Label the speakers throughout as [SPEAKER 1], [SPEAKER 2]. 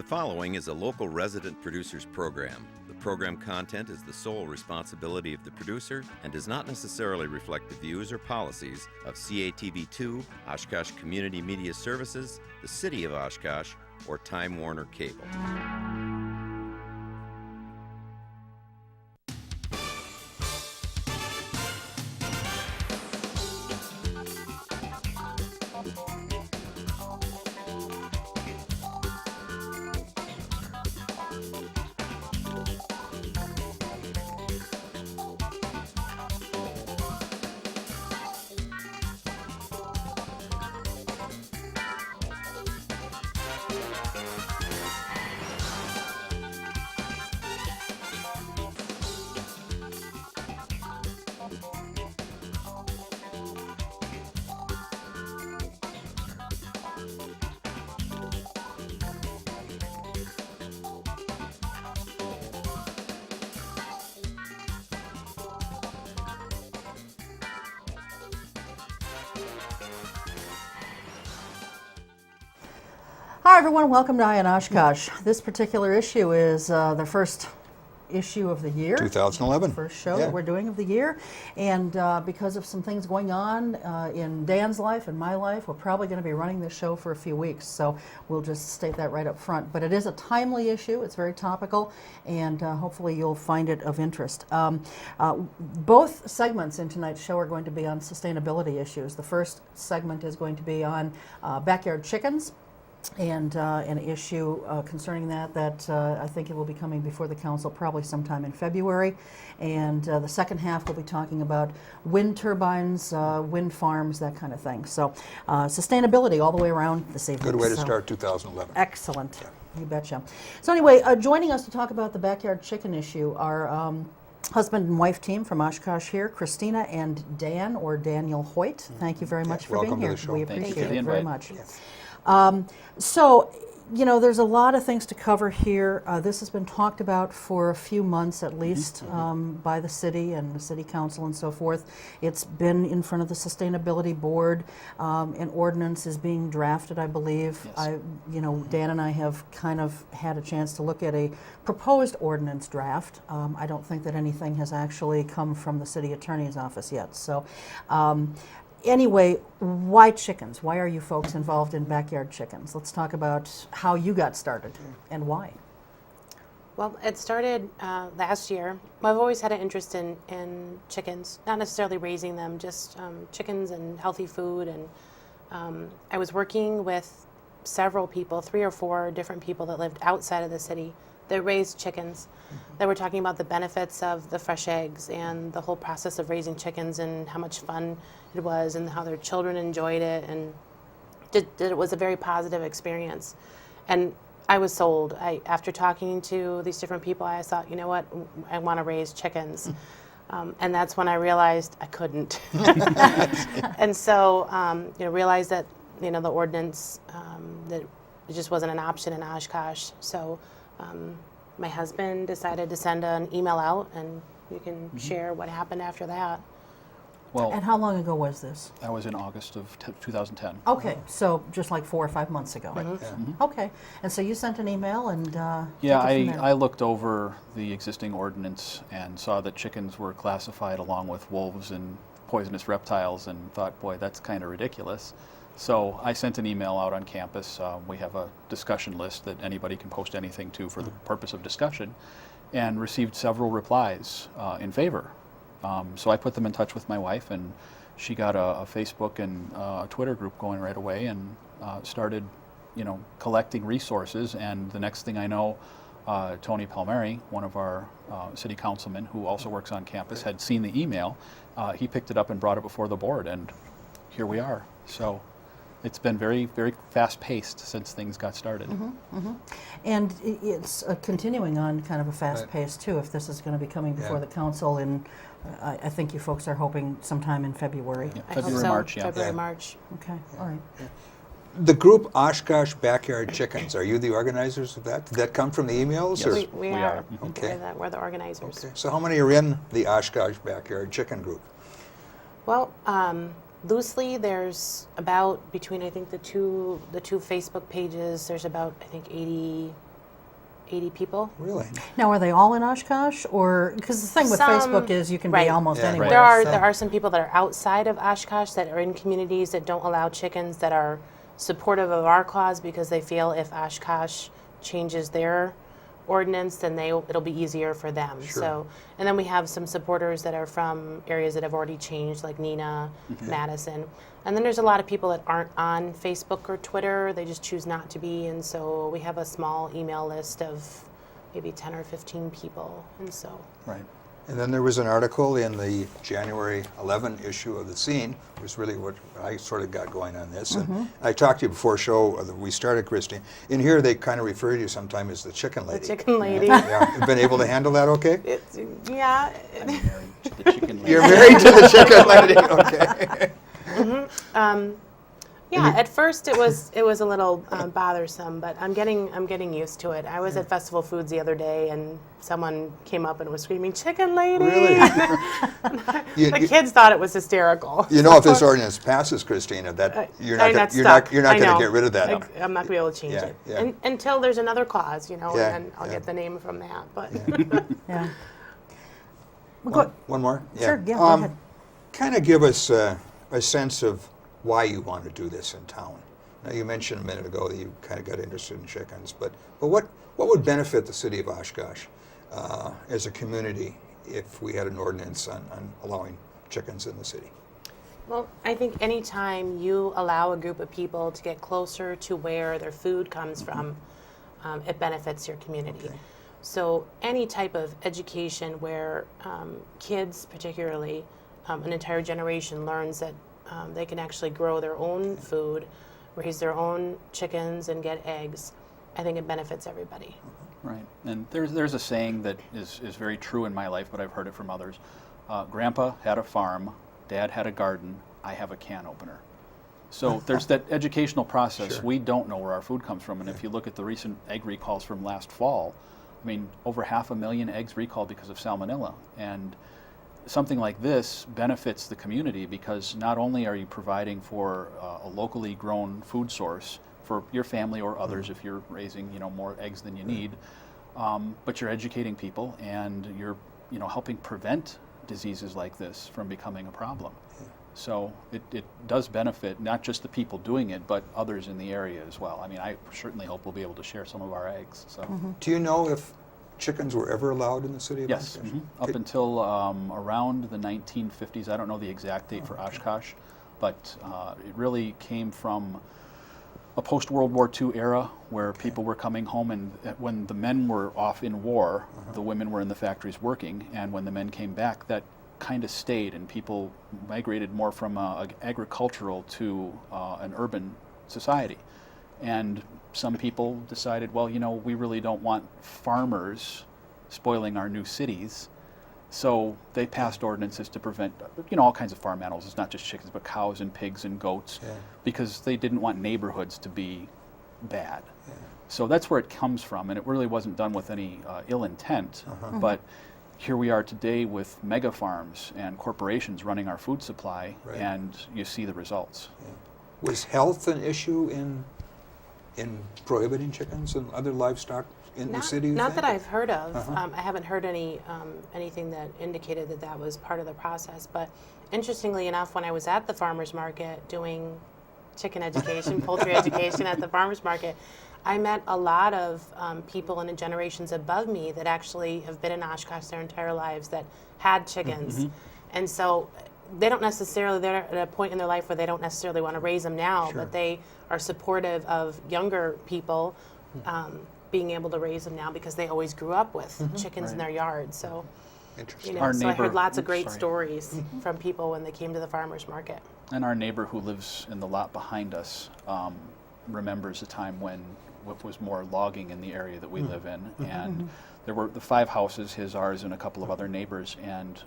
[SPEAKER 1] following is a local resident producers program. The program content is the sole responsibility of the producer and does not necessarily reflect the views or policies of CATV2, Oshkosh Community Media Services, the City of Oshkosh, or Time Warner Cable.
[SPEAKER 2] Hi everyone, welcome to Eye on Oshkosh. This particular issue is the first issue of the year.
[SPEAKER 3] 2011.
[SPEAKER 2] First show that we're doing of the year. And because of some things going on in Dan's life and my life, we're probably going to be running this show for a few weeks. So we'll just state that right up front. But it is a timely issue. It's very topical, and hopefully you'll find it of interest. Both segments in tonight's show are going to be on sustainability issues. The first segment is going to be on backyard chickens, and an issue concerning that I think it will be coming before the council probably sometime in February. And the second half will be talking about wind turbines, wind farms, that kind of thing. So sustainability all the way around this evening.
[SPEAKER 3] Good way to start 2011.
[SPEAKER 2] Excellent. Yeah. You betcha. So anyway, joining us to talk about the backyard chicken issue are husband and wife team from Oshkosh here, Christina and Dan, or Daniel Hoyt. Thank you very much for being here.
[SPEAKER 3] Welcome to the show.
[SPEAKER 2] We appreciate it very much.
[SPEAKER 3] Yes.
[SPEAKER 2] So, you know, there's a lot of things to cover here. This has been talked about for a few months at least by the city and the city council and so forth. It's been in front of the sustainability board. An ordinance is being drafted, I believe.
[SPEAKER 4] Yes.
[SPEAKER 2] Dan and I have kind of had a chance to look at a proposed ordinance draft. I don't think that anything has actually come from the city attorney's office yet. So. Anyway, why chickens? Why are you folks involved in backyard chickens? Let's talk about how you got started and why.
[SPEAKER 5] Well, it started last year. I've always had an interest in chickens, not necessarily raising them, just chickens and healthy food. And I was working with several people, 3 or 4 different people that lived outside of the city that raised chickens. That were talking about the benefits of the fresh eggs and the whole process of raising chickens and how much fun it was and how their children enjoyed it, and it was a very positive experience. And I was sold. After talking to these different people, I thought, you know what, I want to raise chickens. And that's when I realized I couldn't. And so, realized that, the ordinance, that it just wasn't an option in Oshkosh. So my husband decided to send an email out, and you can share what happened after that.
[SPEAKER 4] Well,
[SPEAKER 2] And how long ago was this?
[SPEAKER 4] that was in August of 2010.
[SPEAKER 2] Okay, so just like 4 or 5 months ago. Okay, and so you sent an email and
[SPEAKER 4] Yeah,
[SPEAKER 2] took it from there.
[SPEAKER 4] I looked over the existing ordinance and saw that chickens were classified along with wolves and poisonous reptiles, and thought, boy, that's kind of ridiculous. So I sent an email out on campus. We have a discussion list that anybody can post anything to for the purpose of discussion, and received several replies in favor. So I put them in touch with my wife, and she got a Facebook and a Twitter group going right away, and started, collecting resources. And the next thing I know, Tony Palmieri, one of our city councilmen who also works on campus, had seen the email. He picked it up and brought it before the board, and here we are. So it's been very, very fast-paced since things got started.
[SPEAKER 2] And it's continuing on kind of a fast pace too, if this is going to be coming before the council, and I think you folks are hoping sometime in February.
[SPEAKER 4] Yeah,
[SPEAKER 5] I hope
[SPEAKER 4] February,
[SPEAKER 5] so.
[SPEAKER 4] March, yeah.
[SPEAKER 5] February, March.
[SPEAKER 2] Okay, all right.
[SPEAKER 3] The group Oshkosh Backyard Chickens, are you the organizers of that? Did that come from the emails?
[SPEAKER 4] Yes.
[SPEAKER 3] Or?
[SPEAKER 5] We
[SPEAKER 4] We
[SPEAKER 5] are.
[SPEAKER 4] are.
[SPEAKER 3] Okay.
[SPEAKER 5] We're the organizers.
[SPEAKER 3] Okay. So how many are in the Oshkosh Backyard Chicken group?
[SPEAKER 5] Well, loosely, there's about, between I think the two Facebook pages, there's about, I think, 80 80 people.
[SPEAKER 3] Really?
[SPEAKER 2] Now, are they all in Oshkosh, or because the thing with
[SPEAKER 5] Some-
[SPEAKER 2] Facebook is you can be
[SPEAKER 5] right.
[SPEAKER 2] almost
[SPEAKER 3] Yeah,
[SPEAKER 2] anywhere.
[SPEAKER 3] right.
[SPEAKER 5] There are some people that are outside of Oshkosh that are in communities that don't allow chickens, that are supportive of our cause because they feel if Oshkosh changes their ordinance, then it'll be easier for them.
[SPEAKER 3] Sure.
[SPEAKER 5] So, and then we have some supporters that are from areas that have already changed, like Neenah, Madison. And then there's a lot of people that aren't on Facebook or Twitter. They just choose not to be. And so we have a small email list of maybe 10 or 15 people. And so,
[SPEAKER 4] Right.
[SPEAKER 3] And then there was an article in the January 11 issue of The Scene, was really what I sort of got going on this. And I talked to you before show that we started, Christine. In here, they kind of refer to you sometimes as the chicken lady.
[SPEAKER 5] the chicken lady.
[SPEAKER 3] Yeah, you've been able to handle that okay?
[SPEAKER 5] Yeah.
[SPEAKER 4] I'm married to the chicken lady.
[SPEAKER 3] You're married to the chicken lady, okay.
[SPEAKER 5] Yeah, at first it was a little bothersome, but I'm getting used to it. I was at Festival Foods the other day, and someone came up and was screaming, "Chicken lady!"
[SPEAKER 3] Really?
[SPEAKER 5] The kids thought it was hysterical.
[SPEAKER 3] You know, if this ordinance passes, Christina, that you're not going to get rid of that.
[SPEAKER 5] I'm not going to be able to change
[SPEAKER 3] Yeah,
[SPEAKER 5] it
[SPEAKER 3] yeah.
[SPEAKER 5] until there's another cause,
[SPEAKER 3] Yeah,
[SPEAKER 5] and then I'll
[SPEAKER 3] yeah.
[SPEAKER 5] get the name from that. But
[SPEAKER 2] Yeah. Well,
[SPEAKER 3] One more?
[SPEAKER 2] Sure, yeah, go ahead.
[SPEAKER 3] Kind of give us a sense of why you want to do this in town. Now, you mentioned a minute ago that you kind of got interested in chickens, but what would benefit the city of Oshkosh as a community if we had an ordinance on allowing chickens in the city?
[SPEAKER 5] Well, I think anytime you allow a group of people to get closer to where their food comes from, it benefits your community.
[SPEAKER 3] Okay.
[SPEAKER 5] So any type of education where kids, particularly, an entire generation learns that they can actually grow their own food, raise their own chickens, and get eggs, I think it benefits everybody.
[SPEAKER 4] Right, and there's a saying that is very true in my life, but I've heard it from others. Grandpa had a farm, Dad had a garden, I have a can opener. So there's that educational process.
[SPEAKER 3] Sure.
[SPEAKER 4] We don't know where our food comes from, and if you look at the recent egg recalls from last fall, I mean, over 500,000 eggs recalled because of salmonella, and something like this benefits the community because not only are you providing for a locally grown food source for your family or others if you're raising more eggs than you need, but you're educating people and you're helping prevent diseases like this from becoming a problem. So it does benefit not just the people doing it, but others in the area as well. I mean, I certainly hope we'll be able to share some of our eggs. So.
[SPEAKER 3] Do you know if chickens were ever allowed in the city of
[SPEAKER 4] Yes,
[SPEAKER 3] Oshkosh?
[SPEAKER 4] up until around the 1950s. I don't know the exact date for Oshkosh, but it really came from a post-World War II era where people were coming home, and when the men were off in war, the women were in the factories working, and when the men came back, that kind of stayed, and people migrated more from agricultural to an urban society. And some people decided, well, we really don't want farmers spoiling our new cities. So they passed ordinances to prevent, all kinds of farm animals. It's not just chickens, but cows and pigs and goats, because they didn't want neighborhoods to be bad. So that's where it comes from, and it really wasn't done with any ill intent. But here we are today with mega farms and corporations running our food supply, and you see the results.
[SPEAKER 3] Was health an issue in prohibiting chickens and other livestock in the city?
[SPEAKER 5] Not that I've heard of. I haven't heard anything that indicated that was part of the process. But interestingly enough, when I was at the farmers market doing chicken education, poultry education at the farmers market, I met a lot of people in the generations above me that actually have been in Oshkosh their entire lives that had chickens. And so they're at a point in their life where they don't necessarily want to raise them now, but they are supportive of younger people being able to raise them now because they always grew up with chickens in their yard. So,
[SPEAKER 3] Interesting.
[SPEAKER 5] so I heard lots of great stories from people when they came to the farmers market.
[SPEAKER 4] And our neighbor who lives in the lot behind us remembers a time when what was more logging in the area that we live in, and there were the 5 houses, his, ours, and a couple of other neighbors, and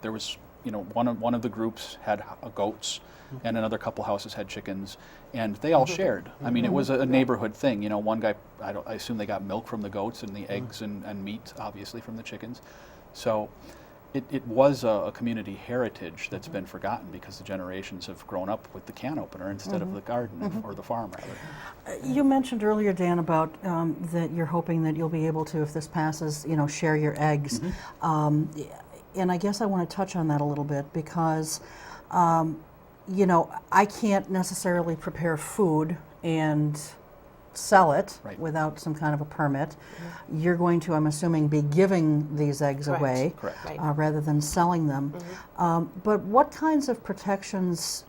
[SPEAKER 4] there was, one of the groups had goats, and another couple houses had chickens, and they all shared. I mean, it was a neighborhood thing. One guy, I assume they got milk from the goats and the eggs and meat, obviously, from the chickens. So it was a community heritage that's been forgotten because the generations have grown up with the can opener instead of the garden or the farm, rather.
[SPEAKER 2] You mentioned earlier, Dan, about that you're hoping that you'll be able to, if this passes, share your eggs. And I guess I want to touch on that a little bit because, I can't necessarily prepare food and sell it
[SPEAKER 4] Right.
[SPEAKER 2] without some kind of a permit. You're going to, I'm assuming, be giving these eggs
[SPEAKER 5] Correct.
[SPEAKER 2] away
[SPEAKER 4] Correct.
[SPEAKER 5] Right.
[SPEAKER 2] rather than selling them. But what kinds of protections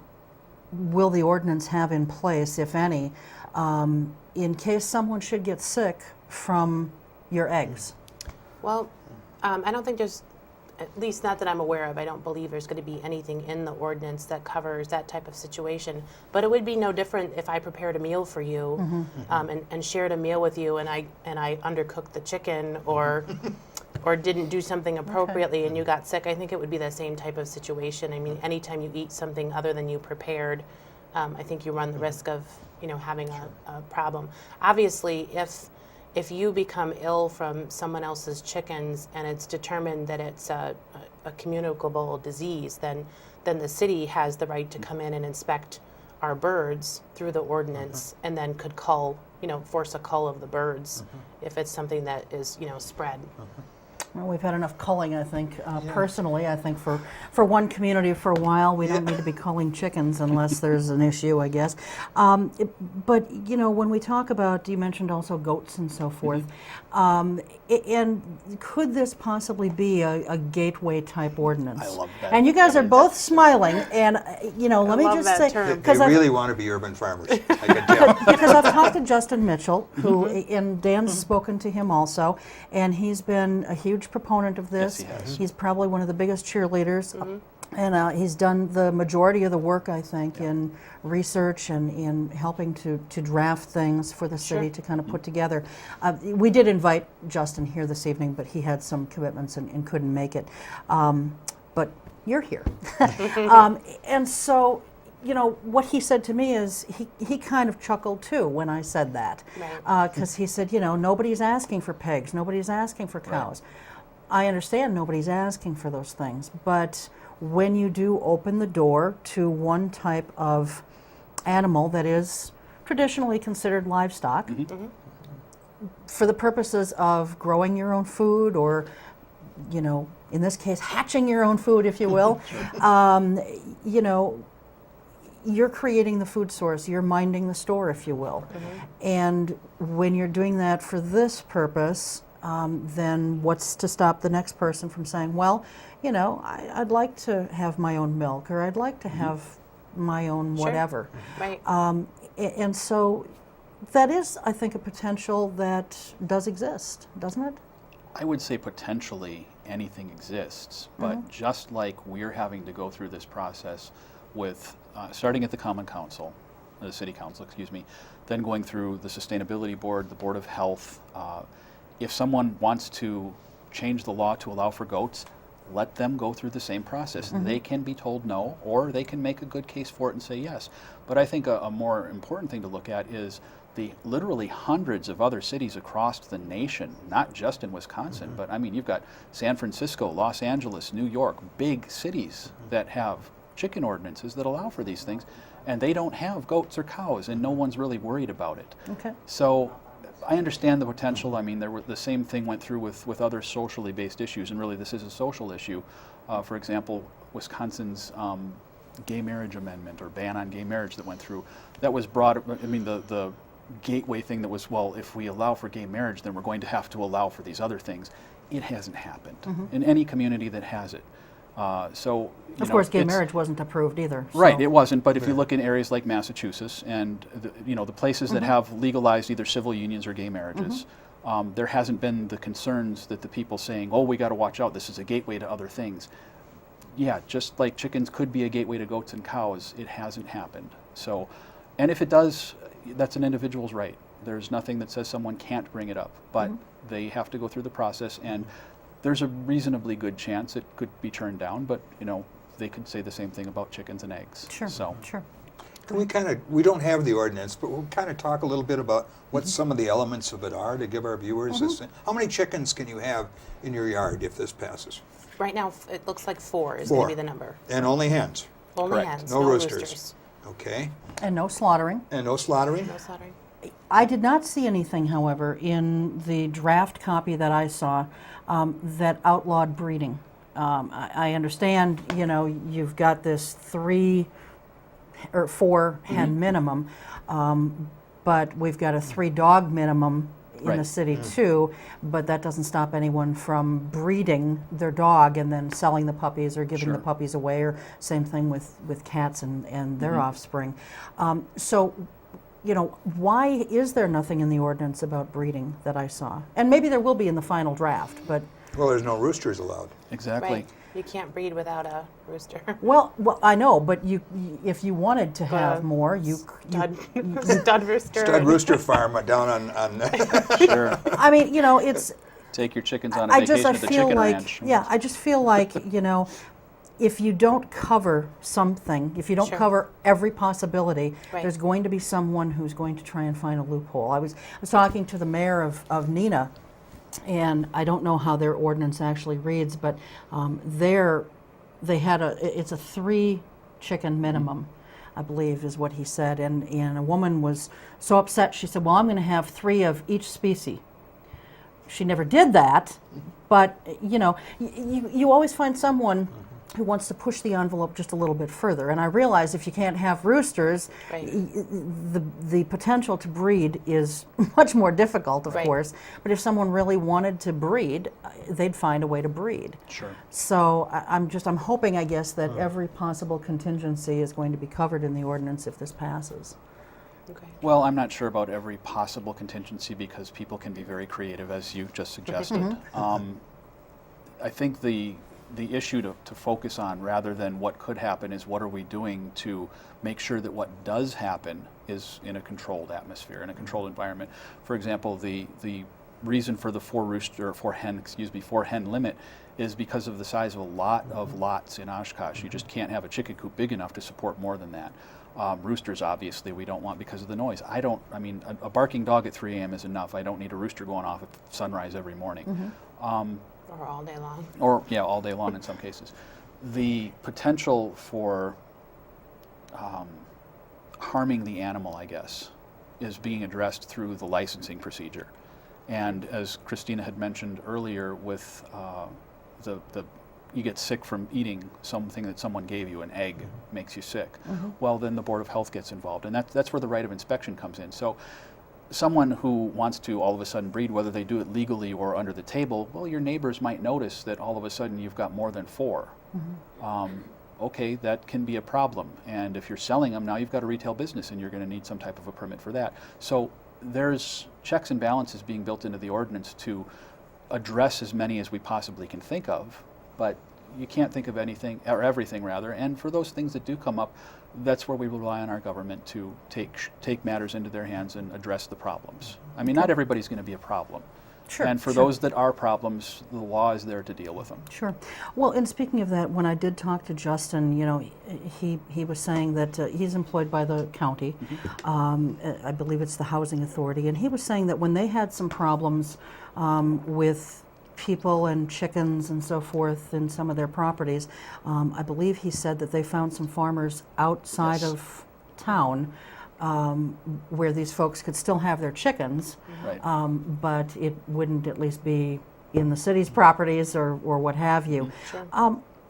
[SPEAKER 2] will the ordinance have in place, if any, in case someone should get sick from your eggs?
[SPEAKER 5] Well, I don't think there's, at least not that I'm aware of, I don't believe there's going to be anything in the ordinance that covers that type of situation. But it would be no different if I prepared a meal for you and shared a meal with you, and I undercooked the chicken or didn't do something appropriately and you got sick. I think it would be the same type of situation. I mean, anytime you eat something other than you prepared, I think you run the risk of having a problem. Obviously, if you become ill from someone else's chickens and it's determined that it's a communicable disease, then the city has the right to come in and inspect our birds through the ordinance and then could force a cull of the birds if it's something that is, spread.
[SPEAKER 2] Well, we've had enough culling, I think, personally. I think for one community for a while, we don't need to be culling chickens unless there's an issue, I guess. But, when we talk about, you mentioned also goats and so forth, and could this possibly be a gateway type ordinance?
[SPEAKER 4] I love that.
[SPEAKER 2] And you guys are both smiling, and, let me
[SPEAKER 5] love
[SPEAKER 2] just
[SPEAKER 5] that
[SPEAKER 2] say,
[SPEAKER 5] term.
[SPEAKER 3] They
[SPEAKER 2] because
[SPEAKER 3] really want to be urban farmers. I can tell.
[SPEAKER 2] because I've talked to Justin Mitchell, who, and Dan's spoken to him also, and he's been a huge proponent of this.
[SPEAKER 4] Yes, he has.
[SPEAKER 2] He's probably one of the biggest cheerleaders, and he's done the majority of the work, I think, in research and in helping to draft things for the city to kind of put together. We did invite Justin here this evening, but he had some commitments and couldn't make it. But you're here. And so, what he said to me is he kind of chuckled too when I said that.
[SPEAKER 5] Right.
[SPEAKER 2] Because he said, nobody's asking for pigs, nobody's asking for cows. I understand nobody's asking for those things, but when you do open the door to one type of animal that is traditionally considered livestock, for the purposes of growing your own food or, in this case, hatching your own food, if you will, you're creating the food source, you're minding the store, if you will. And when you're doing that for this purpose, then what's to stop the next person from saying, well, I'd like to have my own milk, or I'd like to have my own whatever.
[SPEAKER 5] Right.
[SPEAKER 2] And so that is, I think, a potential that does exist, doesn't it?
[SPEAKER 4] I would say potentially anything exists, but just like we're having to go through this process with starting at the the city council, then going through the sustainability board, the board of health. If someone wants to change the law to allow for goats, let them go through the same process. They can be told no, or they can make a good case for it and say yes. But I think a more important thing to look at is the literally hundreds of other cities across the nation, not just in Wisconsin, but you've got San Francisco, Los Angeles, New York, big cities that have chicken ordinances that allow for these things, and they don't have goats or cows, and no one's really worried about it.
[SPEAKER 2] Okay.
[SPEAKER 4] So I understand the potential. The same thing went through with other socially based issues, and really this is a social issue. For example, Wisconsin's gay marriage amendment or ban on gay marriage that went through, that was brought, the gateway thing that was, well, if we allow for gay marriage, then we're going to have to allow for these other things. It hasn't happened in any community that has it.
[SPEAKER 2] Of course, gay marriage wasn't approved either.
[SPEAKER 4] Right,
[SPEAKER 2] so-
[SPEAKER 4] it wasn't. But if you look in areas like Massachusetts and the places that have legalized either civil unions or gay marriages, there hasn't been the concerns that the people saying, "Oh, we got to watch out. This is a gateway to other things." Yeah, just like chickens could be a gateway to goats and cows, it hasn't happened. So, and if it does, that's an individual's right. There's nothing that says someone can't bring it up, but they have to go through the process, and there's a reasonably good chance it could be turned down, but they could say the same thing about chickens and eggs.
[SPEAKER 2] Sure,
[SPEAKER 4] So
[SPEAKER 2] sure.
[SPEAKER 3] Can we don't have the ordinance, but we'll kind of talk a little bit about what some of the elements of it are to give our viewers a sense. How many chickens can you have in your yard if this passes?
[SPEAKER 5] Right now, it looks like 4 is going to be the number.
[SPEAKER 3] And only hens.
[SPEAKER 5] Only
[SPEAKER 4] Correct.
[SPEAKER 5] hens,
[SPEAKER 3] No
[SPEAKER 5] no
[SPEAKER 3] roosters.
[SPEAKER 5] roosters.
[SPEAKER 3] Okay.
[SPEAKER 2] And no slaughtering.
[SPEAKER 3] And no slaughtering?
[SPEAKER 5] No slaughtering.
[SPEAKER 2] I did not see anything, however, in the draft copy that I saw that outlawed breeding. I understand, you know, you've got this 3 or 4 hen minimum, but we've got a 3 dog minimum in the
[SPEAKER 4] Right.
[SPEAKER 2] city too, but that doesn't stop anyone from breeding their dog and then selling the puppies or giving the
[SPEAKER 4] Sure.
[SPEAKER 2] puppies away, or same thing with cats and their offspring. So, you know, why is there nothing in the ordinance about breeding that I saw? And maybe there will be in the final draft, but
[SPEAKER 3] Well, there's no roosters allowed.
[SPEAKER 4] Exactly.
[SPEAKER 5] Right. You can't breed without a rooster.
[SPEAKER 2] well, I know, but if you wanted to have more, you
[SPEAKER 5] Stud rooster.
[SPEAKER 3] Stud rooster farm down on
[SPEAKER 4] Sure.
[SPEAKER 2] I mean, you know, it's
[SPEAKER 4] Take your chickens on a
[SPEAKER 2] I
[SPEAKER 4] vacation
[SPEAKER 2] just I
[SPEAKER 4] at the
[SPEAKER 2] feel
[SPEAKER 4] chicken
[SPEAKER 2] like
[SPEAKER 4] ranch.
[SPEAKER 2] I just feel like, you know, if you don't cover something, if you don't
[SPEAKER 5] Sure.
[SPEAKER 2] cover every possibility,
[SPEAKER 5] Right.
[SPEAKER 2] there's going to be someone who's going to try and find a loophole. I was talking to the mayor of Neenah, and I don't know how their ordinance actually reads, but they had it's a 3 chicken minimum, I believe is what he said, and a woman was so upset, she said, well, I'm going to have 3 of each species. She never did that, but you know, you always find someone who wants to push the envelope just a little bit further. And I realize if you can't have roosters,
[SPEAKER 5] Right.
[SPEAKER 2] the potential to breed is much more difficult, of
[SPEAKER 5] Right.
[SPEAKER 2] course. But if someone really wanted to breed, they'd find a way to breed.
[SPEAKER 4] Sure.
[SPEAKER 2] So I'm hoping, I guess, that every possible contingency is going to be covered in the ordinance if this passes.
[SPEAKER 5] Okay.
[SPEAKER 4] Well, I'm not sure about every possible contingency because people can be very creative, as you just suggested. I think the issue to focus on, rather than what could happen, is what are we doing to make sure that what does happen is in a controlled atmosphere, in a controlled environment. For example, the reason for the 4 hen limit is because of the size of a lot of lots in Oshkosh. You just can't have a chicken coop big enough to support more than that. Roosters, obviously, we don't want because of the noise. I mean, a barking dog at 3 a.m. is enough. I don't need a rooster going off at sunrise every morning.
[SPEAKER 5] Or all day long.
[SPEAKER 4] Or, yeah, all day long in some cases. The potential for harming the animal, I guess, is being addressed through the licensing procedure. And as Christina had mentioned earlier, with you get sick from eating something that someone gave you, an egg makes you sick. Well, then the Board of Health gets involved, and that's where the right of inspection comes in. So someone who wants to all of a sudden breed, whether they do it legally or under the table, well, your neighbors might notice that all of a sudden you've got more than 4. Okay, that can be a problem. And if you're selling them, now you've got a retail business and you're going to need some type of a permit for that. So there's checks and balances being built into the ordinance to address as many as we possibly can think of, but you can't think of anything, or everything rather, and for those things that do come up, that's where we rely on our government to take matters into their hands and address the problems. I mean, not everybody's going to be a problem.
[SPEAKER 2] Sure.
[SPEAKER 4] And for
[SPEAKER 2] sure.
[SPEAKER 4] those that are problems, the law is there to deal with them.
[SPEAKER 2] Sure. Well, and speaking of that, when I did talk to Justin, you know, he was saying that he's employed by the county. I believe it's the Housing Authority, and he was saying that when they had some problems with people and chickens and so forth in some of their properties, I believe he said that they found some farmers outside
[SPEAKER 4] Yes.
[SPEAKER 2] of town where these folks could still have their chickens,
[SPEAKER 4] Right.
[SPEAKER 2] but it wouldn't at least be in the city's properties or what have you.
[SPEAKER 5] Sure.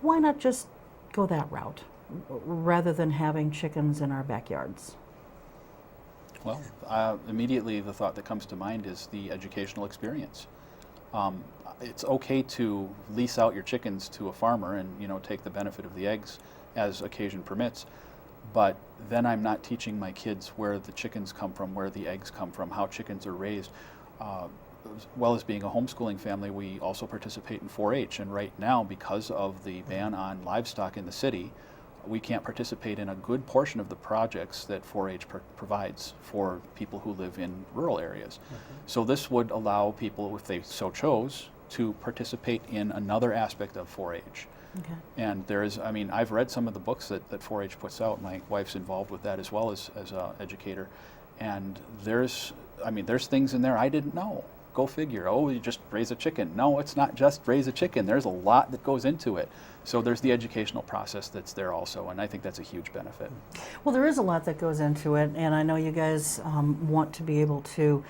[SPEAKER 2] Why not just go that route rather than having chickens in our backyards?
[SPEAKER 4] Well, immediately the thought that comes to mind is the educational experience. It's okay to lease out your chickens to a farmer and, you know, take the benefit of the eggs as occasion permits, but then I'm not teaching my kids where the chickens come from, where the eggs come from, how chickens are raised. As well as being a homeschooling family, we also participate in 4-H, and right now, because of the ban on livestock in the city, we can't participate in a good portion of the projects that 4-H provides for people who live in rural areas. So this would allow people, if they so chose, to participate in another aspect of 4-H.
[SPEAKER 2] Okay.
[SPEAKER 4] And there is, I mean, I've read some of the books that 4-H puts out. My wife's involved with that as well as an educator. And there's things in there I didn't know. go figure. Oh, you just raise a chicken. No, it's not just raise a chicken. There's a lot that goes into it. So there's the educational process that's there also, and I think that's a huge benefit.
[SPEAKER 2] Well, there is a lot that goes into it, and I know you guys want to be able to,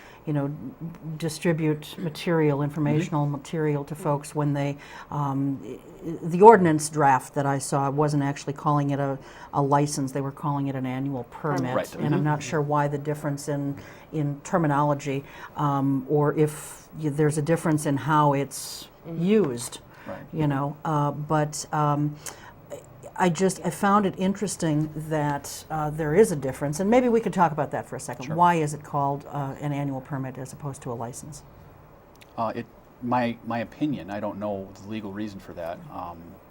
[SPEAKER 2] distribute material, informational material to folks when they, the ordinance draft that I saw wasn't actually calling it a license, they were calling it an annual permit.
[SPEAKER 4] Right.
[SPEAKER 2] And I'm not sure why the difference in terminology, or if there's a difference in how it's used.
[SPEAKER 4] Right.
[SPEAKER 2] But I found it interesting that there is a difference, and maybe we could talk about that for a second.
[SPEAKER 4] Sure.
[SPEAKER 2] Why is it called an annual permit as opposed to a license?
[SPEAKER 4] My opinion, I don't know the legal reason for that,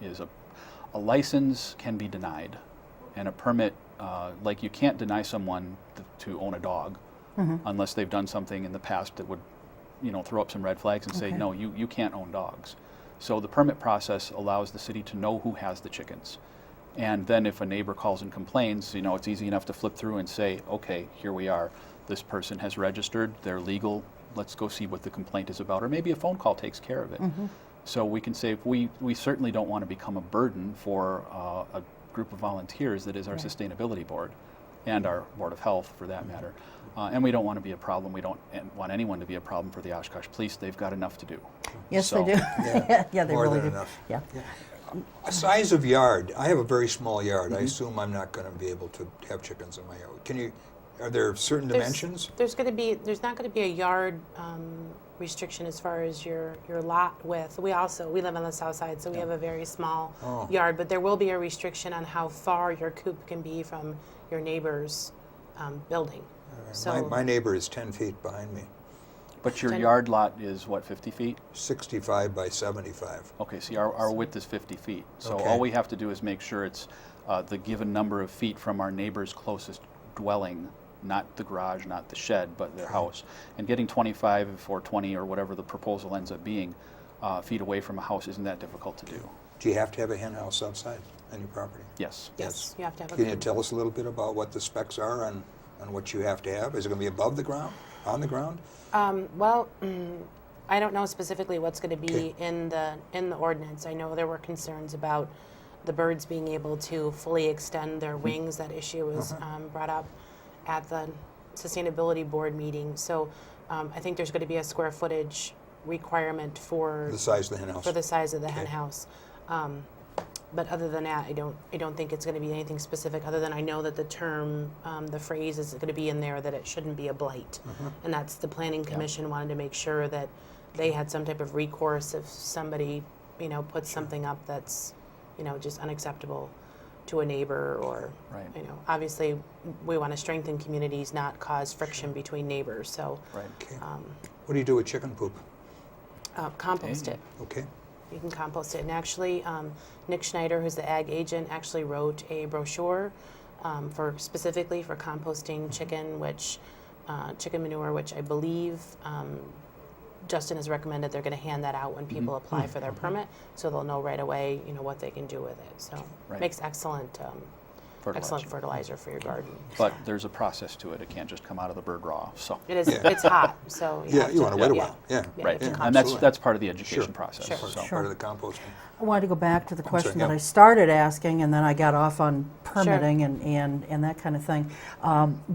[SPEAKER 4] is a license can be denied, and a permit, like you can't deny someone to own a dog unless they've done something in the past that would, throw up some red flags and say, no, you can't own dogs. So the permit process allows the city to know who has the chickens. And then if a neighbor calls and complains, it's easy enough to flip through and say, okay, here we are. This person has registered, they're legal, let's go see what the complaint is about. Or maybe a phone call takes care of it. So we can say, we certainly don't want to become a burden for a group of volunteers that is our sustainability board and our Board of Health for that matter. And we don't want to be a problem. We don't want anyone to be a problem for the Oshkosh Police. They've got enough to do.
[SPEAKER 2] Yes,
[SPEAKER 4] So-
[SPEAKER 2] they do. Yeah, they
[SPEAKER 3] More
[SPEAKER 2] really
[SPEAKER 3] than
[SPEAKER 2] do.
[SPEAKER 3] enough.
[SPEAKER 2] Yeah.
[SPEAKER 3] A size of yard. I have a very small yard. I assume I'm not going to be able to have chickens in my yard. Are there certain dimensions?
[SPEAKER 5] There's not going to be a yard restriction as far as your lot width. We live on the south side, so we have a very small yard, but there will be a restriction on how far your coop can be from your neighbor's building. So
[SPEAKER 3] My neighbor is 10 feet behind me,
[SPEAKER 4] But your yard lot is what, 50 feet?
[SPEAKER 3] 65 by 75.
[SPEAKER 4] Okay, see, our width is 50 feet. So
[SPEAKER 3] Okay.
[SPEAKER 4] all we have to do is make sure it's the given number of feet from our neighbor's closest dwelling, not the garage, not the shed, but their house. And getting 25 or 20 or whatever the proposal ends up being feet away from a house isn't that difficult to do.
[SPEAKER 3] Do you have to have a hen house outside on your property?
[SPEAKER 4] Yes.
[SPEAKER 5] yes, you have to have a
[SPEAKER 3] Can you
[SPEAKER 5] coop.
[SPEAKER 3] tell us a little bit about what the specs are on what you have to have? Is it going to be above the ground, on the ground?
[SPEAKER 5] I don't know specifically what's going to be
[SPEAKER 3] Okay.
[SPEAKER 5] in the ordinance. I know there were concerns about the birds being able to fully extend their wings. That issue was brought up at the sustainability board meeting. So I think there's going to be a square footage requirement for
[SPEAKER 3] The size of the hen house?
[SPEAKER 5] for the size of the hen
[SPEAKER 3] Okay.
[SPEAKER 5] house. But other than that, I don't think it's going to be anything specific. Other than I know that the term, the phrase is going to be in there that it shouldn't be a blight, and that's the planning commission wanted to make sure that they had some type of recourse if somebody, puts something up that's, just unacceptable to a neighbor or,
[SPEAKER 4] Right.
[SPEAKER 5] obviously we want to strengthen communities, not cause friction between neighbors. So
[SPEAKER 4] Right.
[SPEAKER 3] Okay. What do you do with chicken poop?
[SPEAKER 5] compost
[SPEAKER 4] Hey.
[SPEAKER 5] it.
[SPEAKER 3] Okay.
[SPEAKER 5] You can compost it. And actually, Nick Schneider, who's the ag agent, actually wrote a brochure specifically for composting chicken manure, which I believe Justin has recommended they're going to hand that out when people apply for their permit, so they'll know right away, what they can do with it. So
[SPEAKER 4] Right.
[SPEAKER 5] makes excellent
[SPEAKER 4] Fertilizer.
[SPEAKER 5] fertilizer for your garden.
[SPEAKER 4] But there's a process to it. It can't just come out of the bird raw. So.
[SPEAKER 5] It is.
[SPEAKER 3] Yeah.
[SPEAKER 5] It's hot, so
[SPEAKER 3] Yeah, you want to wait a while. Yeah.
[SPEAKER 4] Right,
[SPEAKER 5] Yeah,
[SPEAKER 4] and that's
[SPEAKER 3] absolutely.
[SPEAKER 4] part of the education
[SPEAKER 3] Sure.
[SPEAKER 4] process.
[SPEAKER 5] Sure.
[SPEAKER 4] So.
[SPEAKER 3] Part of the composting.
[SPEAKER 2] I wanted to go back to the question
[SPEAKER 3] sorry,
[SPEAKER 2] that
[SPEAKER 3] yeah.
[SPEAKER 2] I started asking, and then I got off on permitting and that kind of thing.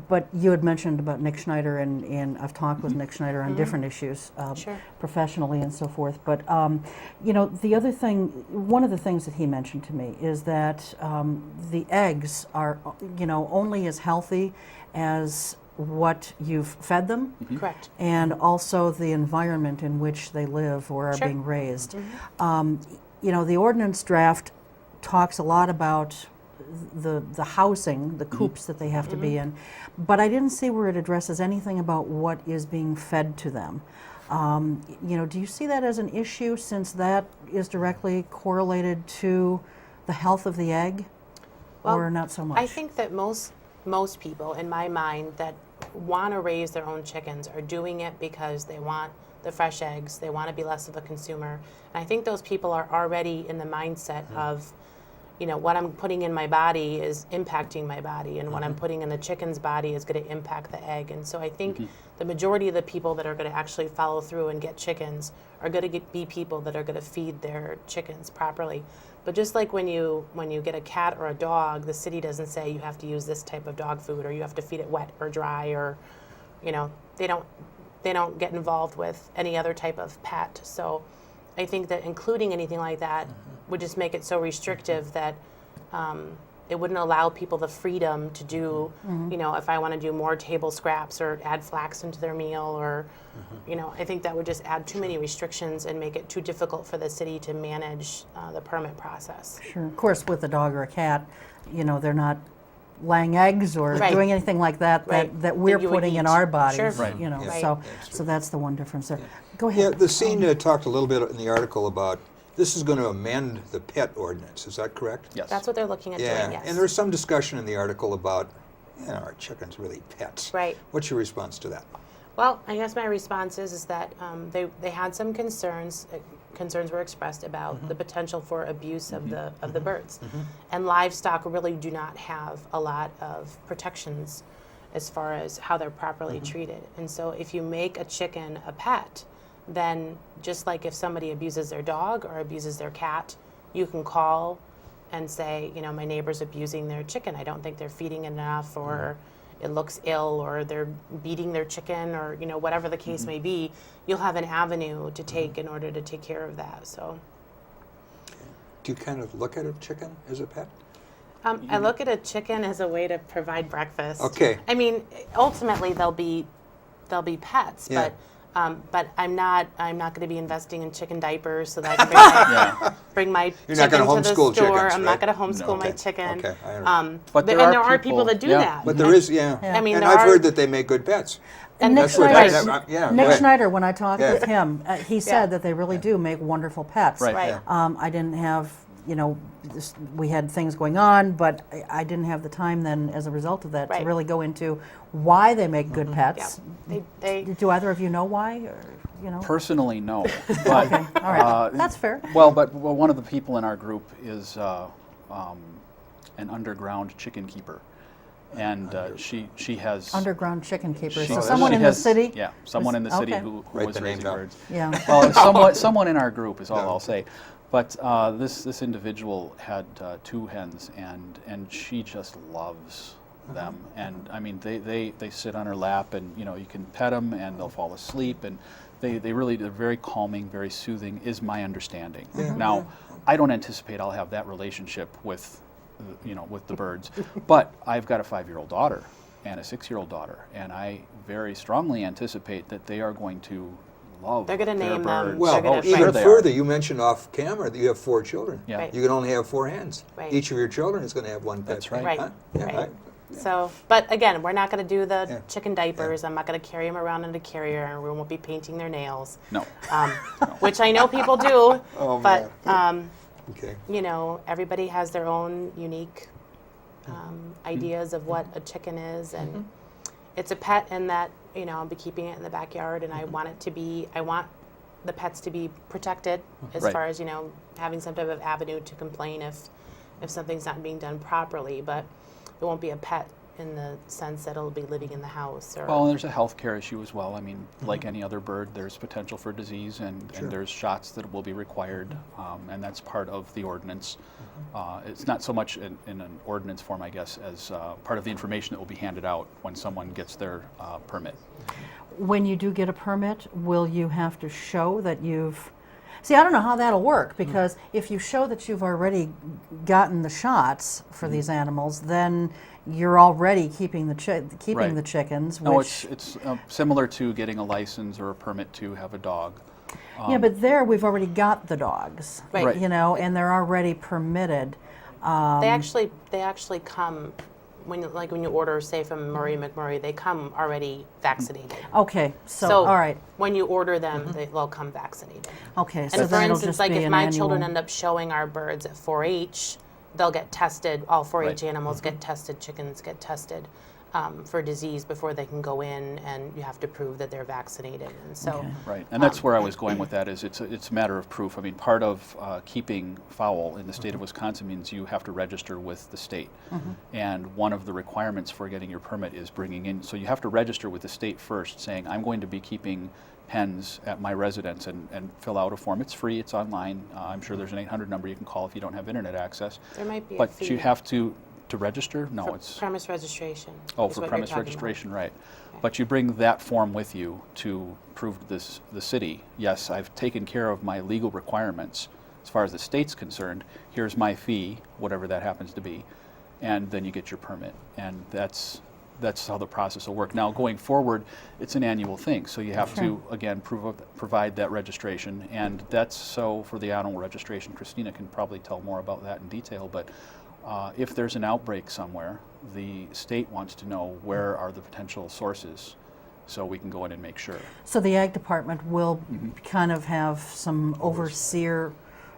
[SPEAKER 2] But you had mentioned about Nick Schneider, and I've talked with Nick Schneider on different issues,
[SPEAKER 5] Sure.
[SPEAKER 2] professionally and so forth. But the other thing, one of the things that he mentioned to me is that the eggs are, only as healthy as what you've fed them,
[SPEAKER 5] Correct.
[SPEAKER 2] and also the environment in which they live or are
[SPEAKER 5] Sure.
[SPEAKER 2] being raised. The ordinance draft talks a lot about the housing, the coops that they have to be in, but I didn't see where it addresses anything about what is being fed to them. Do you see that as an issue, since that is directly correlated to the health of the egg,
[SPEAKER 5] Well,
[SPEAKER 2] or not so much?
[SPEAKER 5] I think that most people, in my mind, that want to raise their own chickens are doing it because they want the fresh eggs. They want to be less of a consumer. And I think those people are already in the mindset of what I'm putting in my body is impacting my body, and what I'm putting in the chicken's body is going to impact the egg. And so I think the majority of the people that are going to actually follow through and get chickens are going to be people that are going to feed their chickens properly. But just like when you get a cat or a dog, the city doesn't say you have to use this type of dog food, or you have to feed it wet or dry, or they don't get involved with any other type of pet. So I think that including anything like that would just make it so restrictive that it wouldn't allow people the freedom to do, if I want to do more table scraps or add flax into their meal, or, I think that would just add too many restrictions and make it too difficult for the city to manage the permit process.
[SPEAKER 2] Sure. Of course, with a dog or a cat, they're not laying eggs or
[SPEAKER 5] Right.
[SPEAKER 2] doing anything like that
[SPEAKER 5] Right.
[SPEAKER 2] that we're
[SPEAKER 5] That you would
[SPEAKER 2] putting in
[SPEAKER 5] eat.
[SPEAKER 2] our bodies.
[SPEAKER 5] Sure.
[SPEAKER 4] Right.
[SPEAKER 5] Right.
[SPEAKER 2] So
[SPEAKER 3] That's
[SPEAKER 2] so that's the one difference there. Go
[SPEAKER 3] Yeah,
[SPEAKER 2] ahead.
[SPEAKER 3] the scene talked a little bit in the article about this is going to amend the pet ordinance. Is that correct?
[SPEAKER 4] Yes.
[SPEAKER 5] That's what they're looking at
[SPEAKER 3] Yeah,
[SPEAKER 5] doing, yes.
[SPEAKER 3] and there's some discussion in the article about, are chickens really pets?
[SPEAKER 5] Right.
[SPEAKER 3] What's your response to that?
[SPEAKER 5] Well, I guess my response is that they had some concerns. Concerns were expressed about the potential for abuse of the birds, and livestock really do not have a lot of protections as far as how they're properly treated. And so, if you make a chicken a pet, then just like if somebody abuses their dog or abuses their cat, you can call and say, my neighbor's abusing their chicken. I don't think they're feeding enough, or it looks ill, or they're beating their chicken, or whatever the case may be. You'll have an avenue to take in order to take care of that. So
[SPEAKER 3] Do you kind of look at a chicken as a pet?
[SPEAKER 5] I look at a chicken as a way to provide breakfast.
[SPEAKER 3] Okay.
[SPEAKER 5] I mean, ultimately they'll be pets,
[SPEAKER 3] Yeah.
[SPEAKER 5] but I'm not going to be investing in chicken diapers so that I can bring my
[SPEAKER 3] You're not
[SPEAKER 5] chicken
[SPEAKER 3] gonna
[SPEAKER 5] to the
[SPEAKER 3] homeschool
[SPEAKER 5] store.
[SPEAKER 3] chickens,
[SPEAKER 5] I'm
[SPEAKER 3] right?
[SPEAKER 5] not going to homeschool my
[SPEAKER 3] Okay.
[SPEAKER 5] chicken.
[SPEAKER 3] Okay, I understand.
[SPEAKER 4] But
[SPEAKER 5] and there are people that do that.
[SPEAKER 3] But there is, yeah.
[SPEAKER 2] Yeah.
[SPEAKER 5] I mean,
[SPEAKER 3] and
[SPEAKER 5] there
[SPEAKER 3] I've
[SPEAKER 5] are-
[SPEAKER 3] heard that they make good pets.
[SPEAKER 2] And Nick
[SPEAKER 3] That's what
[SPEAKER 2] Schneider,
[SPEAKER 3] that's- yeah, go
[SPEAKER 2] Nick
[SPEAKER 3] ahead.
[SPEAKER 2] Schneider, when I talked
[SPEAKER 3] Yeah.
[SPEAKER 2] with him, he said that they really do make wonderful pets.
[SPEAKER 4] Right.
[SPEAKER 5] Right.
[SPEAKER 2] I didn't have, we had things going on, but I didn't have the time then, as a result of that, to
[SPEAKER 5] Right.
[SPEAKER 2] really go into why they make good
[SPEAKER 5] Yeah.
[SPEAKER 2] pets.
[SPEAKER 5] They
[SPEAKER 2] Do either of you know why? Or,
[SPEAKER 4] Personally, no. But,
[SPEAKER 2] Okay, all right. That's fair.
[SPEAKER 4] Well, one of the people in our group is an underground chicken keeper, and she has
[SPEAKER 2] Underground chicken keeper.
[SPEAKER 4] she-
[SPEAKER 2] So someone
[SPEAKER 4] she
[SPEAKER 2] in the
[SPEAKER 4] has-
[SPEAKER 2] city?
[SPEAKER 4] Yeah, someone in the city
[SPEAKER 2] Okay.
[SPEAKER 4] who
[SPEAKER 3] Write
[SPEAKER 4] was
[SPEAKER 3] the name
[SPEAKER 4] raising
[SPEAKER 3] down.
[SPEAKER 4] birds.
[SPEAKER 2] Yeah.
[SPEAKER 4] Well, it's someone in our group is all
[SPEAKER 3] No.
[SPEAKER 4] I'll say. But this individual had 2 hens, and she just loves them. And I mean, they sit on her lap, and you can pet them, and they'll fall asleep, and they're very calming, very soothing, is my understanding.
[SPEAKER 3] Yeah.
[SPEAKER 4] Now, I don't anticipate I'll have that relationship with the birds, but I've got a 5-year-old daughter and a 6-year-old daughter, and I very strongly anticipate that they are going to love
[SPEAKER 5] They're gonna
[SPEAKER 4] their
[SPEAKER 5] name them.
[SPEAKER 4] birds.
[SPEAKER 3] Well,
[SPEAKER 5] They're gonna-
[SPEAKER 4] Oh, sure
[SPEAKER 3] even
[SPEAKER 4] they
[SPEAKER 3] further,
[SPEAKER 4] are.
[SPEAKER 3] you mentioned off camera that you have 4 children.
[SPEAKER 4] Yeah.
[SPEAKER 5] Right.
[SPEAKER 3] You can only have 4 hens.
[SPEAKER 5] Right.
[SPEAKER 3] Each of your children is going to have one pet.
[SPEAKER 4] That's right.
[SPEAKER 5] Right.
[SPEAKER 3] Huh? Yeah,
[SPEAKER 5] Right.
[SPEAKER 3] I-
[SPEAKER 5] So, but again, we're not going to do the
[SPEAKER 3] Yeah.
[SPEAKER 5] chicken diapers. I'm not going to carry them around in a carrier, and we won't be painting their nails,
[SPEAKER 4] No.
[SPEAKER 5] which I know people do.
[SPEAKER 3] Oh,
[SPEAKER 5] but
[SPEAKER 3] Okay.
[SPEAKER 5] everybody has their own unique ideas of what a chicken is, and it's a pet, and that I'll be keeping it in the backyard, and I want the pets to be protected as
[SPEAKER 4] Right.
[SPEAKER 5] far as having some type of avenue to complain if something's not being done properly, but it won't be a pet in the sense that it'll be living in the house. Or
[SPEAKER 4] Well, and there's a health care issue as well. I mean, like any other bird, there's potential for disease, and there's shots that will be required, and that's part of the ordinance. It's not so much in an ordinance form, I guess, as part of the information that will be handed out when someone gets their permit.
[SPEAKER 2] When you do get a permit, will you have to show that you've... See, I don't know how that'll work, because if you show that you've already gotten the shots for these animals, then you're already keeping the
[SPEAKER 4] Right.
[SPEAKER 2] the chickens.
[SPEAKER 4] No,
[SPEAKER 2] which,
[SPEAKER 4] it's similar to getting a license or a permit to have a dog.
[SPEAKER 2] yeah, but there we've already got the dogs,
[SPEAKER 5] Right.
[SPEAKER 4] Right.
[SPEAKER 2] and they're already permitted.
[SPEAKER 5] they actually come when you order, say, from Murray McMurray, they come already vaccinated.
[SPEAKER 2] Okay, so all right,
[SPEAKER 5] when you order them, they'll come vaccinated.
[SPEAKER 2] okay. So
[SPEAKER 5] And for
[SPEAKER 2] then it'll
[SPEAKER 5] instance,
[SPEAKER 2] just
[SPEAKER 5] like
[SPEAKER 2] be
[SPEAKER 5] if
[SPEAKER 2] an
[SPEAKER 5] my
[SPEAKER 2] annual...
[SPEAKER 5] children end up showing our birds at 4-H, they'll get tested. All 4-H
[SPEAKER 4] Right.
[SPEAKER 5] animals get tested. Chickens get tested. for disease before they can go in, and you have to prove that they're vaccinated. And so,
[SPEAKER 2] Okay.
[SPEAKER 4] Right, and that's where I was going with that. Is it's a matter of proof. I mean, part of keeping fowl in the state of Wisconsin means you have to register with the state, and one of the requirements for getting your permit is bringing in. So you have to register with the state first, saying I'm going to be keeping hens at my residence, and fill out a form. It's free. It's online. I'm sure there's an 800 number you can call if you don't have internet access.
[SPEAKER 5] there might be a
[SPEAKER 4] But
[SPEAKER 5] fee
[SPEAKER 4] you have to register. No,
[SPEAKER 5] for
[SPEAKER 4] it's
[SPEAKER 5] premise registration.
[SPEAKER 4] Oh,
[SPEAKER 5] is
[SPEAKER 4] for
[SPEAKER 5] what you're
[SPEAKER 4] premise
[SPEAKER 5] talking about.
[SPEAKER 4] registration, right.
[SPEAKER 5] Okay.
[SPEAKER 4] But you bring that form with you to prove to the city, yes, I've taken care of my legal requirements as far as the state's concerned. Here's my fee, whatever that happens to be, and then you get your permit. And that's how the process will work. Now, going forward, it's an annual thing, so you have to, again, provide that registration. And that's so for the animal registration. Christina can probably tell more about that in detail, but if there's an outbreak somewhere, the state wants to know where are the potential sources so we can go in and make sure.
[SPEAKER 2] So the Ag Department will kind of have some overseer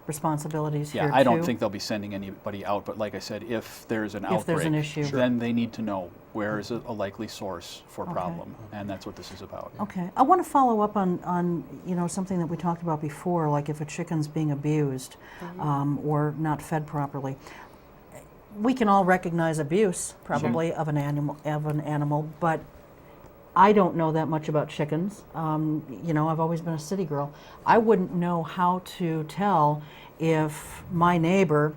[SPEAKER 2] responsibilities here
[SPEAKER 4] Yeah,
[SPEAKER 2] too?
[SPEAKER 4] I don't think they'll be sending anybody out, but like I said, if there's an outbreak,
[SPEAKER 2] If there's an issue.
[SPEAKER 4] then they need to know where is a likely source for problem, and that's what this is about.
[SPEAKER 2] Okay. I want to follow up on something that we talked about before, like if a chicken's being abused or not fed properly. We can all recognize abuse, probably, of an animal, but I don't know that much about chickens. I've always been a city girl. I wouldn't know how to tell if my neighbor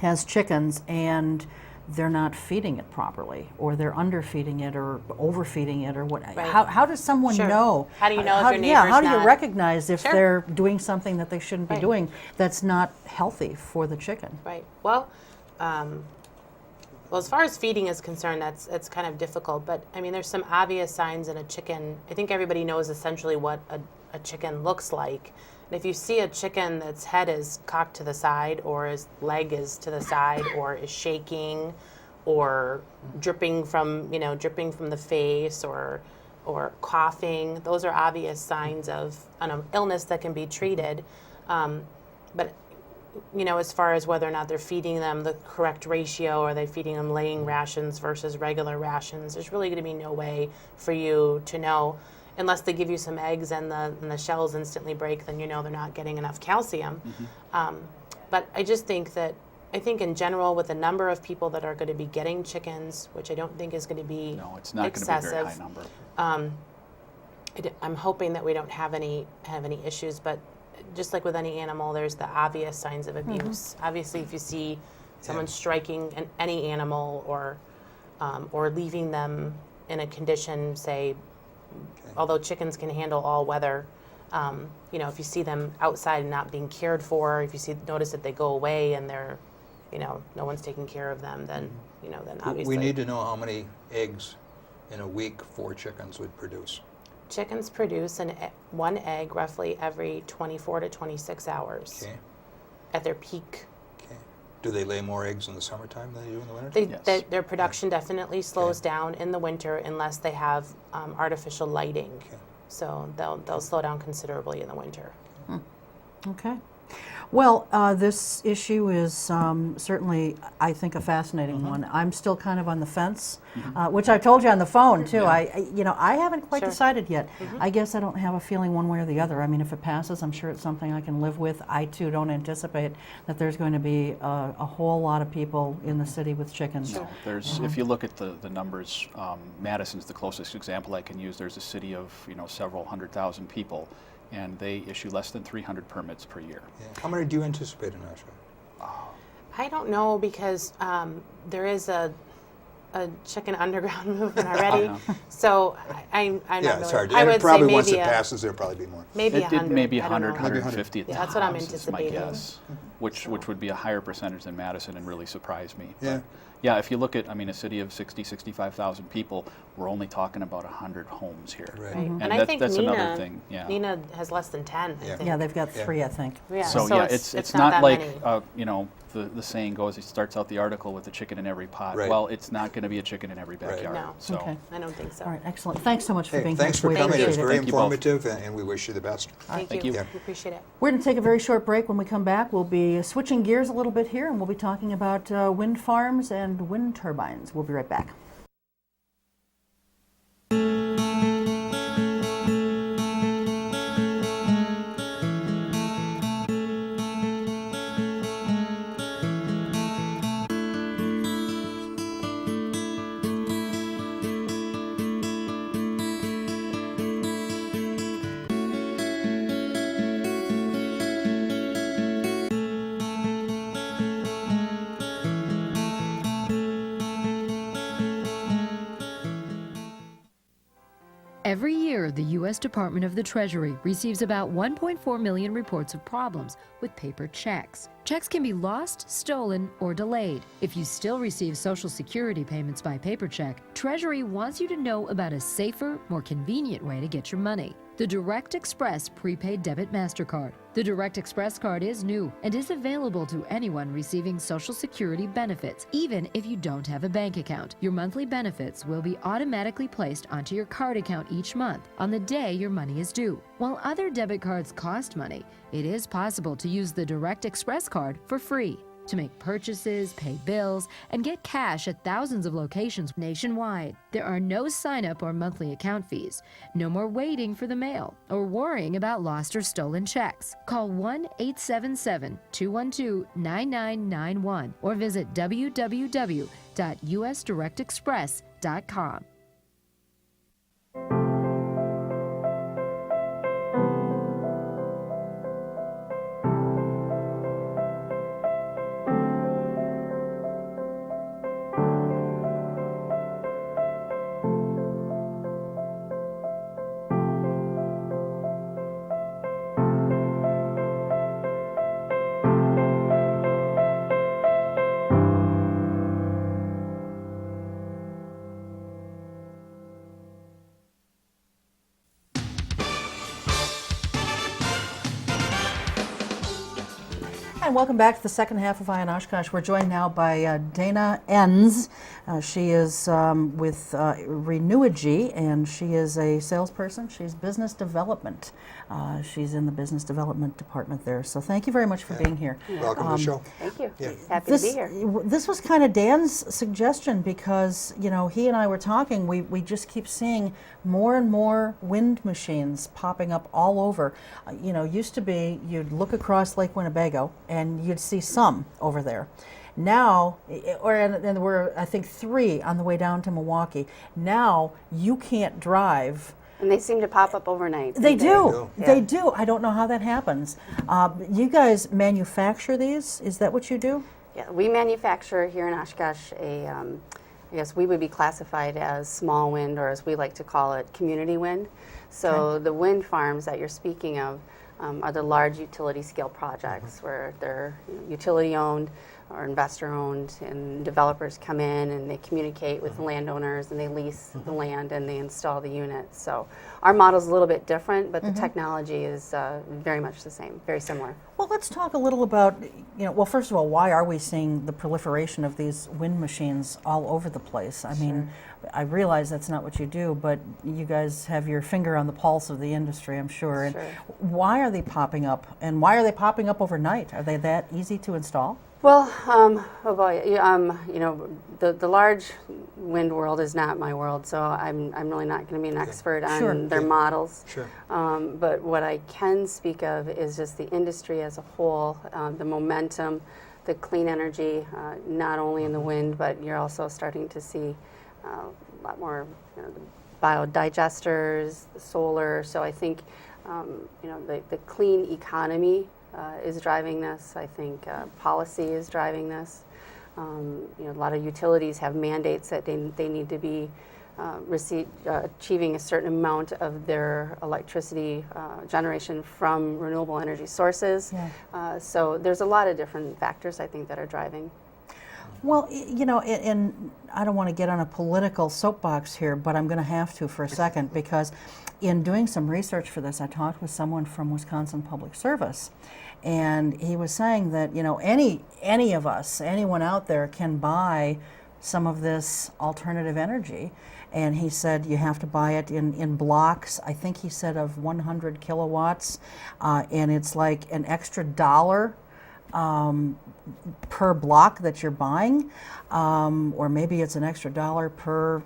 [SPEAKER 2] has chickens and they're not feeding it properly, or they're underfeeding it, or overfeeding it, or what.
[SPEAKER 5] Right.
[SPEAKER 2] How does someone
[SPEAKER 5] Sure.
[SPEAKER 2] know?
[SPEAKER 5] How do you know if your
[SPEAKER 2] Yeah,
[SPEAKER 5] neighbor's
[SPEAKER 2] how do you
[SPEAKER 5] not-
[SPEAKER 2] recognize if
[SPEAKER 5] Sure.
[SPEAKER 2] they're doing something that they shouldn't be
[SPEAKER 5] Right.
[SPEAKER 2] doing that's not healthy for the chicken?
[SPEAKER 5] Right. Well, as far as feeding is concerned, it's kind of difficult. But I mean, there's some obvious signs in a chicken. I think everybody knows essentially what a chicken looks like. And if you see a chicken that's head is cocked to the side, or his leg is to the side, or is shaking, or dripping from the face, or coughing, those are obvious signs of an illness that can be treated. But as far as whether or not they're feeding them the correct ratio, or are they feeding them laying rations versus regular rations, there's really going to be no way for you to know unless they give you some eggs and the shells instantly break. Then they're not getting enough calcium. But I just think in general, with the number of people that are going to be getting chickens, which I don't think is going to be
[SPEAKER 4] No, it's not going to be a very high number.
[SPEAKER 5] I'm hoping that we don't have any issues, but just like with any animal, there's the obvious signs of abuse. Obviously, if you see someone striking any animal, or leaving them in a condition, say, although chickens can handle all weather, if you see them outside and not being cared for, if you notice that they go away and they're, no one's taking care of them, then obviously.
[SPEAKER 3] We need to know how many eggs in a week 4 chickens would produce.
[SPEAKER 5] Chickens produce one egg roughly every 24 to 26 hours
[SPEAKER 3] Okay.
[SPEAKER 5] at their peak.
[SPEAKER 3] Okay. Do they lay more eggs in the summertime than they do in the winter?
[SPEAKER 4] Yes.
[SPEAKER 5] Their production definitely slows down in the winter unless they have artificial lighting.
[SPEAKER 3] Okay.
[SPEAKER 5] So they'll slow down considerably in the winter.
[SPEAKER 2] Okay. Well, this issue is certainly, I think, a fascinating one. I'm still kind of on the fence, which I told you on the phone too. I haven't quite
[SPEAKER 5] Sure.
[SPEAKER 2] decided yet. I guess I don't have a feeling one way or the other. I mean, if it passes, I'm sure it's something I can live with. I too don't anticipate that there's going to be a whole lot of people in the city with chickens.
[SPEAKER 5] Sure.
[SPEAKER 4] There's, if you look at the numbers, Madison's the closest example I can use. There's a city of several 100,000 people, and they issue less than 300 permits per year.
[SPEAKER 3] Yeah. How many do you anticipate in Oshkosh?
[SPEAKER 5] I don't know, because there is a chicken underground movement already. So I'm not
[SPEAKER 3] Yeah,
[SPEAKER 5] really.
[SPEAKER 3] it's hard.
[SPEAKER 5] I
[SPEAKER 3] And
[SPEAKER 5] would
[SPEAKER 3] probably
[SPEAKER 5] say
[SPEAKER 3] once it
[SPEAKER 5] maybe
[SPEAKER 3] passes, there'll probably be more.
[SPEAKER 5] maybe
[SPEAKER 4] It
[SPEAKER 5] 100.
[SPEAKER 4] did maybe
[SPEAKER 5] I don't
[SPEAKER 4] 100,
[SPEAKER 5] know.
[SPEAKER 4] 150 at the
[SPEAKER 5] That's what I'm
[SPEAKER 4] tops is my
[SPEAKER 5] anticipating.
[SPEAKER 4] guess, which would be a higher percentage than Madison and really surprised me.
[SPEAKER 3] Yeah.
[SPEAKER 4] But yeah, if you look at, a city of 65,000 people, we're only talking about 100 homes here.
[SPEAKER 3] Right.
[SPEAKER 5] Right.
[SPEAKER 4] And
[SPEAKER 5] And I think
[SPEAKER 4] that's
[SPEAKER 5] Nina,
[SPEAKER 4] another thing, yeah.
[SPEAKER 5] Nina has less than 10. I
[SPEAKER 3] Yeah.
[SPEAKER 5] think.
[SPEAKER 2] Yeah, they've got 3, I think.
[SPEAKER 5] Yeah,
[SPEAKER 4] So,
[SPEAKER 5] so
[SPEAKER 4] yeah,
[SPEAKER 5] it's
[SPEAKER 4] it's
[SPEAKER 5] not
[SPEAKER 4] not
[SPEAKER 5] that
[SPEAKER 4] like
[SPEAKER 5] many.
[SPEAKER 4] the saying goes, it starts out the article with the chicken in every pot.
[SPEAKER 3] Right.
[SPEAKER 4] Well, it's not going to be a chicken in every
[SPEAKER 3] Right.
[SPEAKER 4] backyard.
[SPEAKER 5] No.
[SPEAKER 4] So
[SPEAKER 2] Okay.
[SPEAKER 5] I don't think so.
[SPEAKER 2] All right, excellent. Thanks so much for
[SPEAKER 3] Hey,
[SPEAKER 2] being
[SPEAKER 3] thanks
[SPEAKER 2] here.
[SPEAKER 3] for
[SPEAKER 2] We
[SPEAKER 3] coming. It was
[SPEAKER 2] appreciate
[SPEAKER 3] very
[SPEAKER 4] Thank you both.
[SPEAKER 3] informative, and we wish you the best.
[SPEAKER 5] Thank
[SPEAKER 4] you.
[SPEAKER 5] you.
[SPEAKER 3] Yeah.
[SPEAKER 5] We appreciate it.
[SPEAKER 2] We're going to take a very short break. When we come back, we'll be switching gears a little bit here, and we'll be talking about wind farms and wind turbines. We'll be right back.
[SPEAKER 6] Every year, the U.S. Department of the Treasury receives about 1.4 million reports of problems with paper checks. Checks can be lost, stolen, or delayed. If you still receive Social Security payments by paper check, Treasury wants you to know about a safer, more convenient way to get your money. The Direct Express Prepaid Debit MasterCard. The Direct Express card is new and is available to anyone receiving Social Security benefits, even if you don't have a bank account. Your monthly benefits will be automatically placed onto your card account each month on the day your money is due. While other debit cards cost money, it is possible to use the Direct Express card for free to make purchases, pay bills, and get cash at thousands of locations nationwide. There are no sign-up or monthly account fees. No more waiting for the mail or worrying about lost or stolen checks. Call 1-877-212-9991 or visit www.usdirectexpress.com.
[SPEAKER 2] And welcome back to the second half of Eye on Oshkosh. We're joined now by Dana Enz. She is with Renewegy, and she is a salesperson. She's business development. She's in the business development department there. So thank you very much for being here.
[SPEAKER 3] Welcome to the show.
[SPEAKER 7] Thank you.
[SPEAKER 3] Yeah.
[SPEAKER 7] Happy to be here.
[SPEAKER 2] This was kind of Dan's suggestion because, you know, he and I were talking. We just keep seeing more and more wind machines popping up all over. You know, used to be you'd look across Lake Winnebago and you'd see some over there. Now, and there were, I think, 3 on the way down to Milwaukee. Now you can't drive.
[SPEAKER 7] And they seem to pop up overnight.
[SPEAKER 2] They do.
[SPEAKER 7] Yeah.
[SPEAKER 2] They do. I don't know how that happens. You guys manufacture these? Is that what you do?
[SPEAKER 7] Yeah, we manufacture here in Oshkosh I guess we would be classified as small wind, or as we like to call it, community wind. So the wind farms that you're speaking of are the large utility scale projects where they're utility owned or investor owned, and developers come in and they communicate with the landowners and they lease the land and they install the units. So our model is a little bit different, but the technology is very much the same, very similar.
[SPEAKER 2] Well, let's talk a little about, well, first of all, why are we seeing the proliferation of these wind machines all over the place? I mean, I realize that's not what you do, but you guys have your finger on the pulse of the industry, I'm sure. And why are they popping up? And why are they popping up overnight? Are they that easy to install?
[SPEAKER 7] Well, oh boy, the large wind world is not my world, so I'm really not going to be an expert on their models.
[SPEAKER 3] Sure.
[SPEAKER 7] But what I can speak of is just the industry as a whole, the momentum, the clean energy, not only in the wind, but you're also starting to see a lot more the biodigesters, the solar. So I think the clean economy is driving this. I think policy is driving this. A lot of utilities have mandates that they need to be achieving a certain amount of their electricity generation from renewable energy sources. Yeah. So there's a lot of different factors, I think, that are driving.
[SPEAKER 2] Well, and I don't want to get on a political soapbox here, but I'm going to have to for a second, because in doing some research for this, I talked with someone from Wisconsin Public Service, and he was saying that, any of us, anyone out there can buy some of this alternative energy. And he said you have to buy it in blocks, I think he said of 100 kilowatts, and it's like an extra $1 per block that you're buying, or maybe it's an extra $1 per,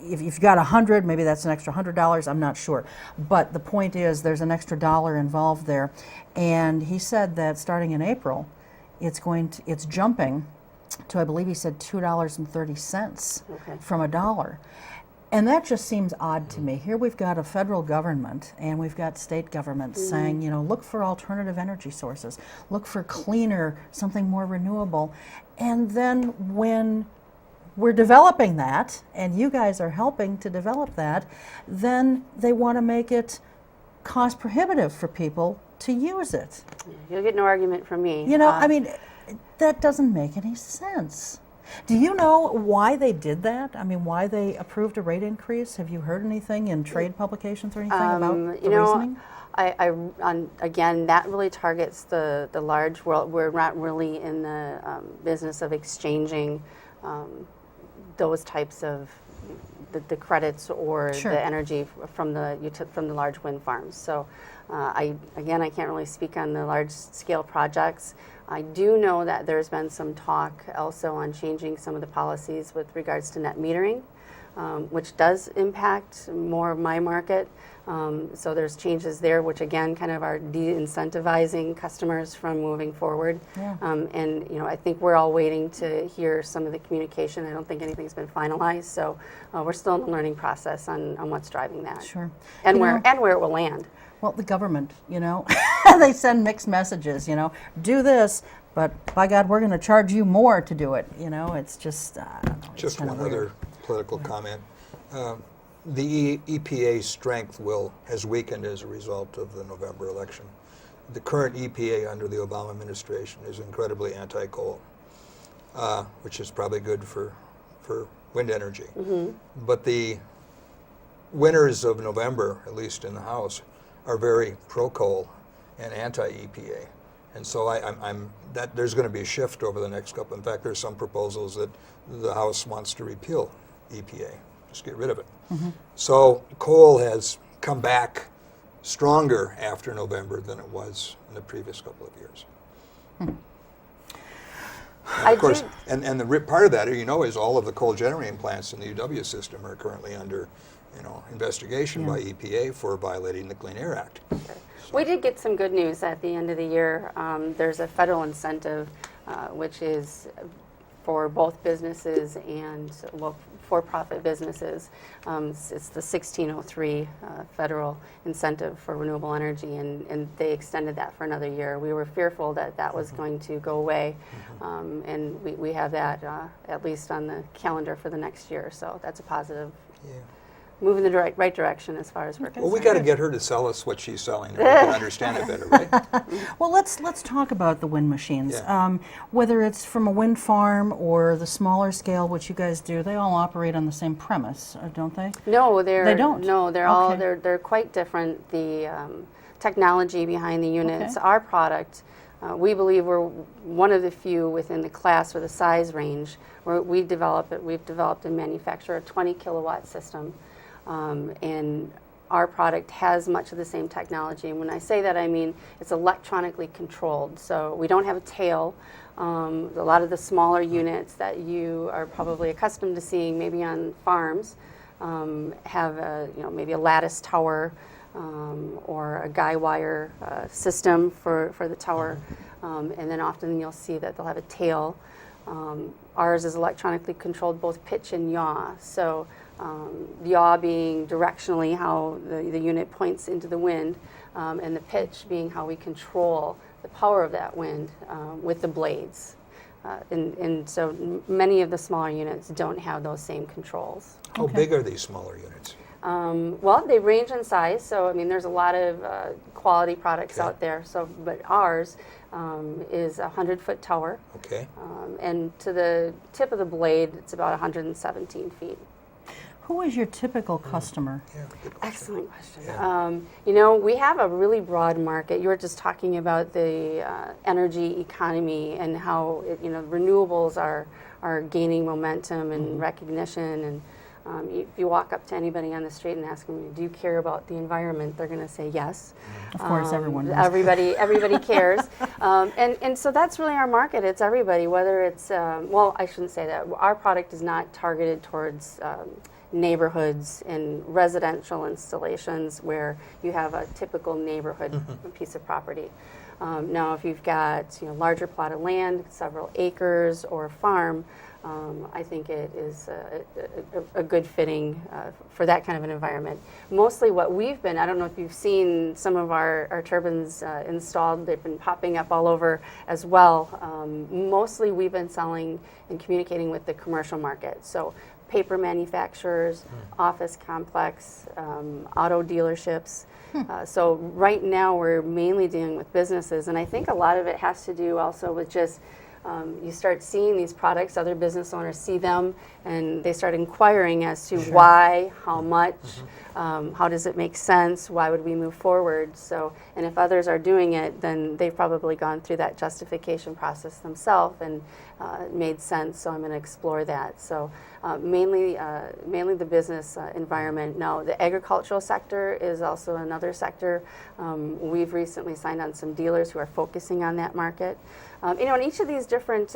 [SPEAKER 2] if you've got 100, maybe that's an extra $100, I'm not sure. But the point is there's an extra $1 involved there. And he said that starting in April, it's jumping to, I believe he said $2.30 from $1. And that just seems odd to me. Here we've got a federal government and we've got state governments saying, look for alternative energy sources, look for cleaner, something more renewable. And then when we're developing that, and you guys are helping to develop that, then they want to make it cost prohibitive for people to use it.
[SPEAKER 7] You'll get no argument from me.
[SPEAKER 2] You know, I mean, that doesn't make any sense. Do you know why they did that? I mean, why they approved a rate increase? Have you heard anything in trade publications or anything about the reasoning?
[SPEAKER 7] Again, that really targets the large world. We're not really in the business of exchanging those types of the credits or
[SPEAKER 2] Sure.
[SPEAKER 7] the energy from the large wind farms. So, I can't really speak on the large scale projects. I do know that there's been some talk also on changing some of the policies with regards to net metering, which does impact more of my market. So there's changes there, which again kind of are de-incentivizing customers from moving forward.
[SPEAKER 2] Yeah.
[SPEAKER 7] And I think we're all waiting to hear some of the communication. I don't think anything's been finalized, so we're still in the learning process on what's driving that.
[SPEAKER 2] Sure.
[SPEAKER 7] And
[SPEAKER 2] You
[SPEAKER 7] where
[SPEAKER 2] know-
[SPEAKER 7] it will land.
[SPEAKER 2] Well, the government, they send mixed messages, do this, but by God, we're going to charge you more to do it. It's just, I don't know. It's
[SPEAKER 3] Just
[SPEAKER 2] kinda
[SPEAKER 3] one
[SPEAKER 2] weird.
[SPEAKER 3] other political comment. The EPA's strength has weakened as a result of the November election. The current EPA under the Obama administration is incredibly anti-coal, which is probably good for wind energy.
[SPEAKER 7] Mm-hmm.
[SPEAKER 3] But the winners of November, at least in the House, are very pro-coal and anti-EPA. And so there's going to be a shift over the next couple. In fact, there's some proposals that the House wants to repeal EPA, just get rid of it.
[SPEAKER 2] Mm-hmm.
[SPEAKER 3] So coal has come back stronger after November than it was in the previous couple of years. And of course, and part of that, is all of the coal generating plants in the UW system are currently under, investigation by EPA for violating the Clean Air Act.
[SPEAKER 7] We did get some good news at the end of the year. There's a federal incentive, which is for both businesses and for-profit businesses. It's the 1603 federal incentive for renewable energy, and they extended that for another year. We were fearful that was going to go away, and we have that at least on the calendar for the next year, so that's a positive.
[SPEAKER 3] Yeah.
[SPEAKER 7] Move in the right direction as far as we're concerned.
[SPEAKER 3] Well, we got to get her to sell us what she's selling, or we can understand it better, right?
[SPEAKER 2] Well, let's talk about the wind machines.
[SPEAKER 3] Yeah.
[SPEAKER 2] Whether it's from a wind farm or the smaller scale, which you guys do, they all operate on the same premise, don't they?
[SPEAKER 7] No,
[SPEAKER 2] They don't?
[SPEAKER 7] No, they're
[SPEAKER 2] Okay.
[SPEAKER 7] they're quite different. The technology behind the units,
[SPEAKER 2] Okay.
[SPEAKER 7] our product, we believe we're one of the few within the class or the size range where we've developed and manufacture a 20 kilowatt system. And our product has much of the same technology. And when I say that, I mean it's electronically controlled. So we don't have a tail. A lot of the smaller units that you are probably accustomed to seeing maybe on farms have maybe a lattice tower or a guy wire system for the tower. And then often you'll see that they'll have a tail. Ours is electronically controlled, both pitch and yaw. So yaw being directionally how the unit points into the wind, and the pitch being how we control the power of that wind with the blades. And so many of the smaller units don't have those same controls.
[SPEAKER 3] How big are these smaller units?
[SPEAKER 7] Well, they range in size. So I mean, there's a lot of quality products out there. So, but ours is a 100-foot tower.
[SPEAKER 3] Okay.
[SPEAKER 7] And to the tip of the blade, it's about 117 feet.
[SPEAKER 2] Who is your typical customer?
[SPEAKER 3] Yeah, good question.
[SPEAKER 7] Excellent question.
[SPEAKER 3] Yeah.
[SPEAKER 7] We have a really broad market. You were just talking about the energy economy and how renewables are gaining momentum and recognition. And if you walk up to anybody on the street and ask them, "Do you care about the environment?" they're going to say yes.
[SPEAKER 2] Of course, everyone does.
[SPEAKER 7] Everybody cares, and so that's really our market. It's everybody. Whether it's I shouldn't say that. Our product is not targeted towards neighborhoods and residential installations where you have a typical neighborhood piece of property. Now, if you've got larger plot of land, several acres, or a farm, I think it is a good fitting for that kind of an environment. Mostly what we've been, I don't know if you've seen some of our turbines installed, they've been popping up all over as well. Mostly we've been selling and communicating with the commercial market. So paper manufacturers, office complex, auto dealerships. So right now we're mainly dealing with businesses, and I think a lot of it has to do also with just you start seeing these products, other business owners see them, and they start inquiring as to why, how much, how does it make sense, why would we move forward. So, and if others are doing it, then they've probably gone through that justification process themselves and it made sense, so I'm going to explore that. So mainly the business environment. Now, the agricultural sector is also another sector. We've recently signed on some dealers who are focusing on that market. And each of these different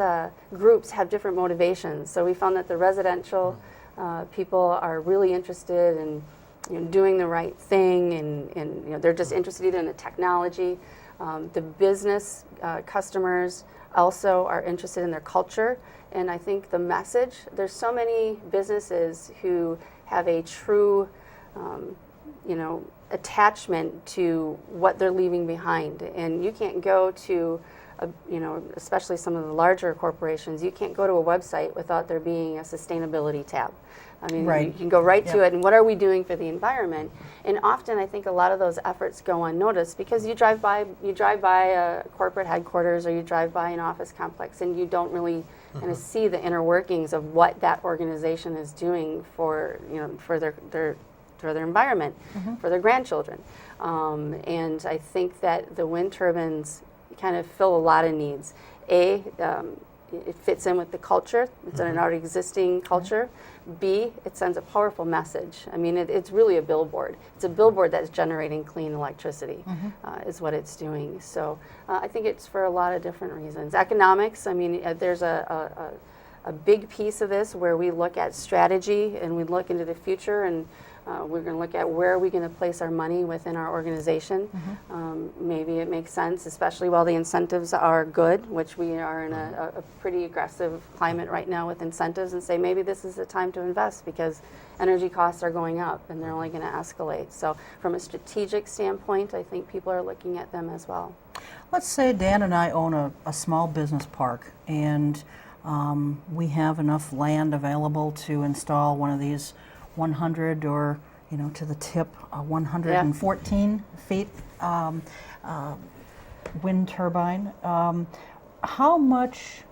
[SPEAKER 7] groups have different motivations. So we found that the residential people are really interested in doing the right thing, and they're just interested either in the technology. The business customers also are interested in their culture, and I think the message. There's so many businesses who have a true, attachment to what they're leaving behind, and you can't go to especially some of the larger corporations, you can't go to a website without there being a sustainability tab. I mean, you can go right to it, and what are we doing for the environment? And often I think a lot of those efforts go unnoticed because you drive by a corporate headquarters or you drive by an office complex and you don't really kind of see the inner workings of what that organization is doing for their environment, for their grandchildren. And I think that the wind turbines kind of fill a lot of needs. It fits in with the culture. It's an already existing culture. B, it sends a powerful message. I mean, it's really a billboard. It's a billboard that's generating clean electricity, is what it's doing. So I think it's for a lot of different reasons. Economics, I mean, there's a big piece of this where we look at strategy and we look into the future, and we're going to look at where are we going to place our money within our organization. Maybe it makes sense, especially while the incentives are good, which we are in a pretty aggressive climate right now with incentives, and say maybe this is the time to invest because energy costs are going up and they're only going to escalate. So from a strategic standpoint, I think people are looking at them as well.
[SPEAKER 2] Let's say Dan and I own a small business park, and we have enough land available to install one of these 100 or to the tip 114 feet wind turbine. How much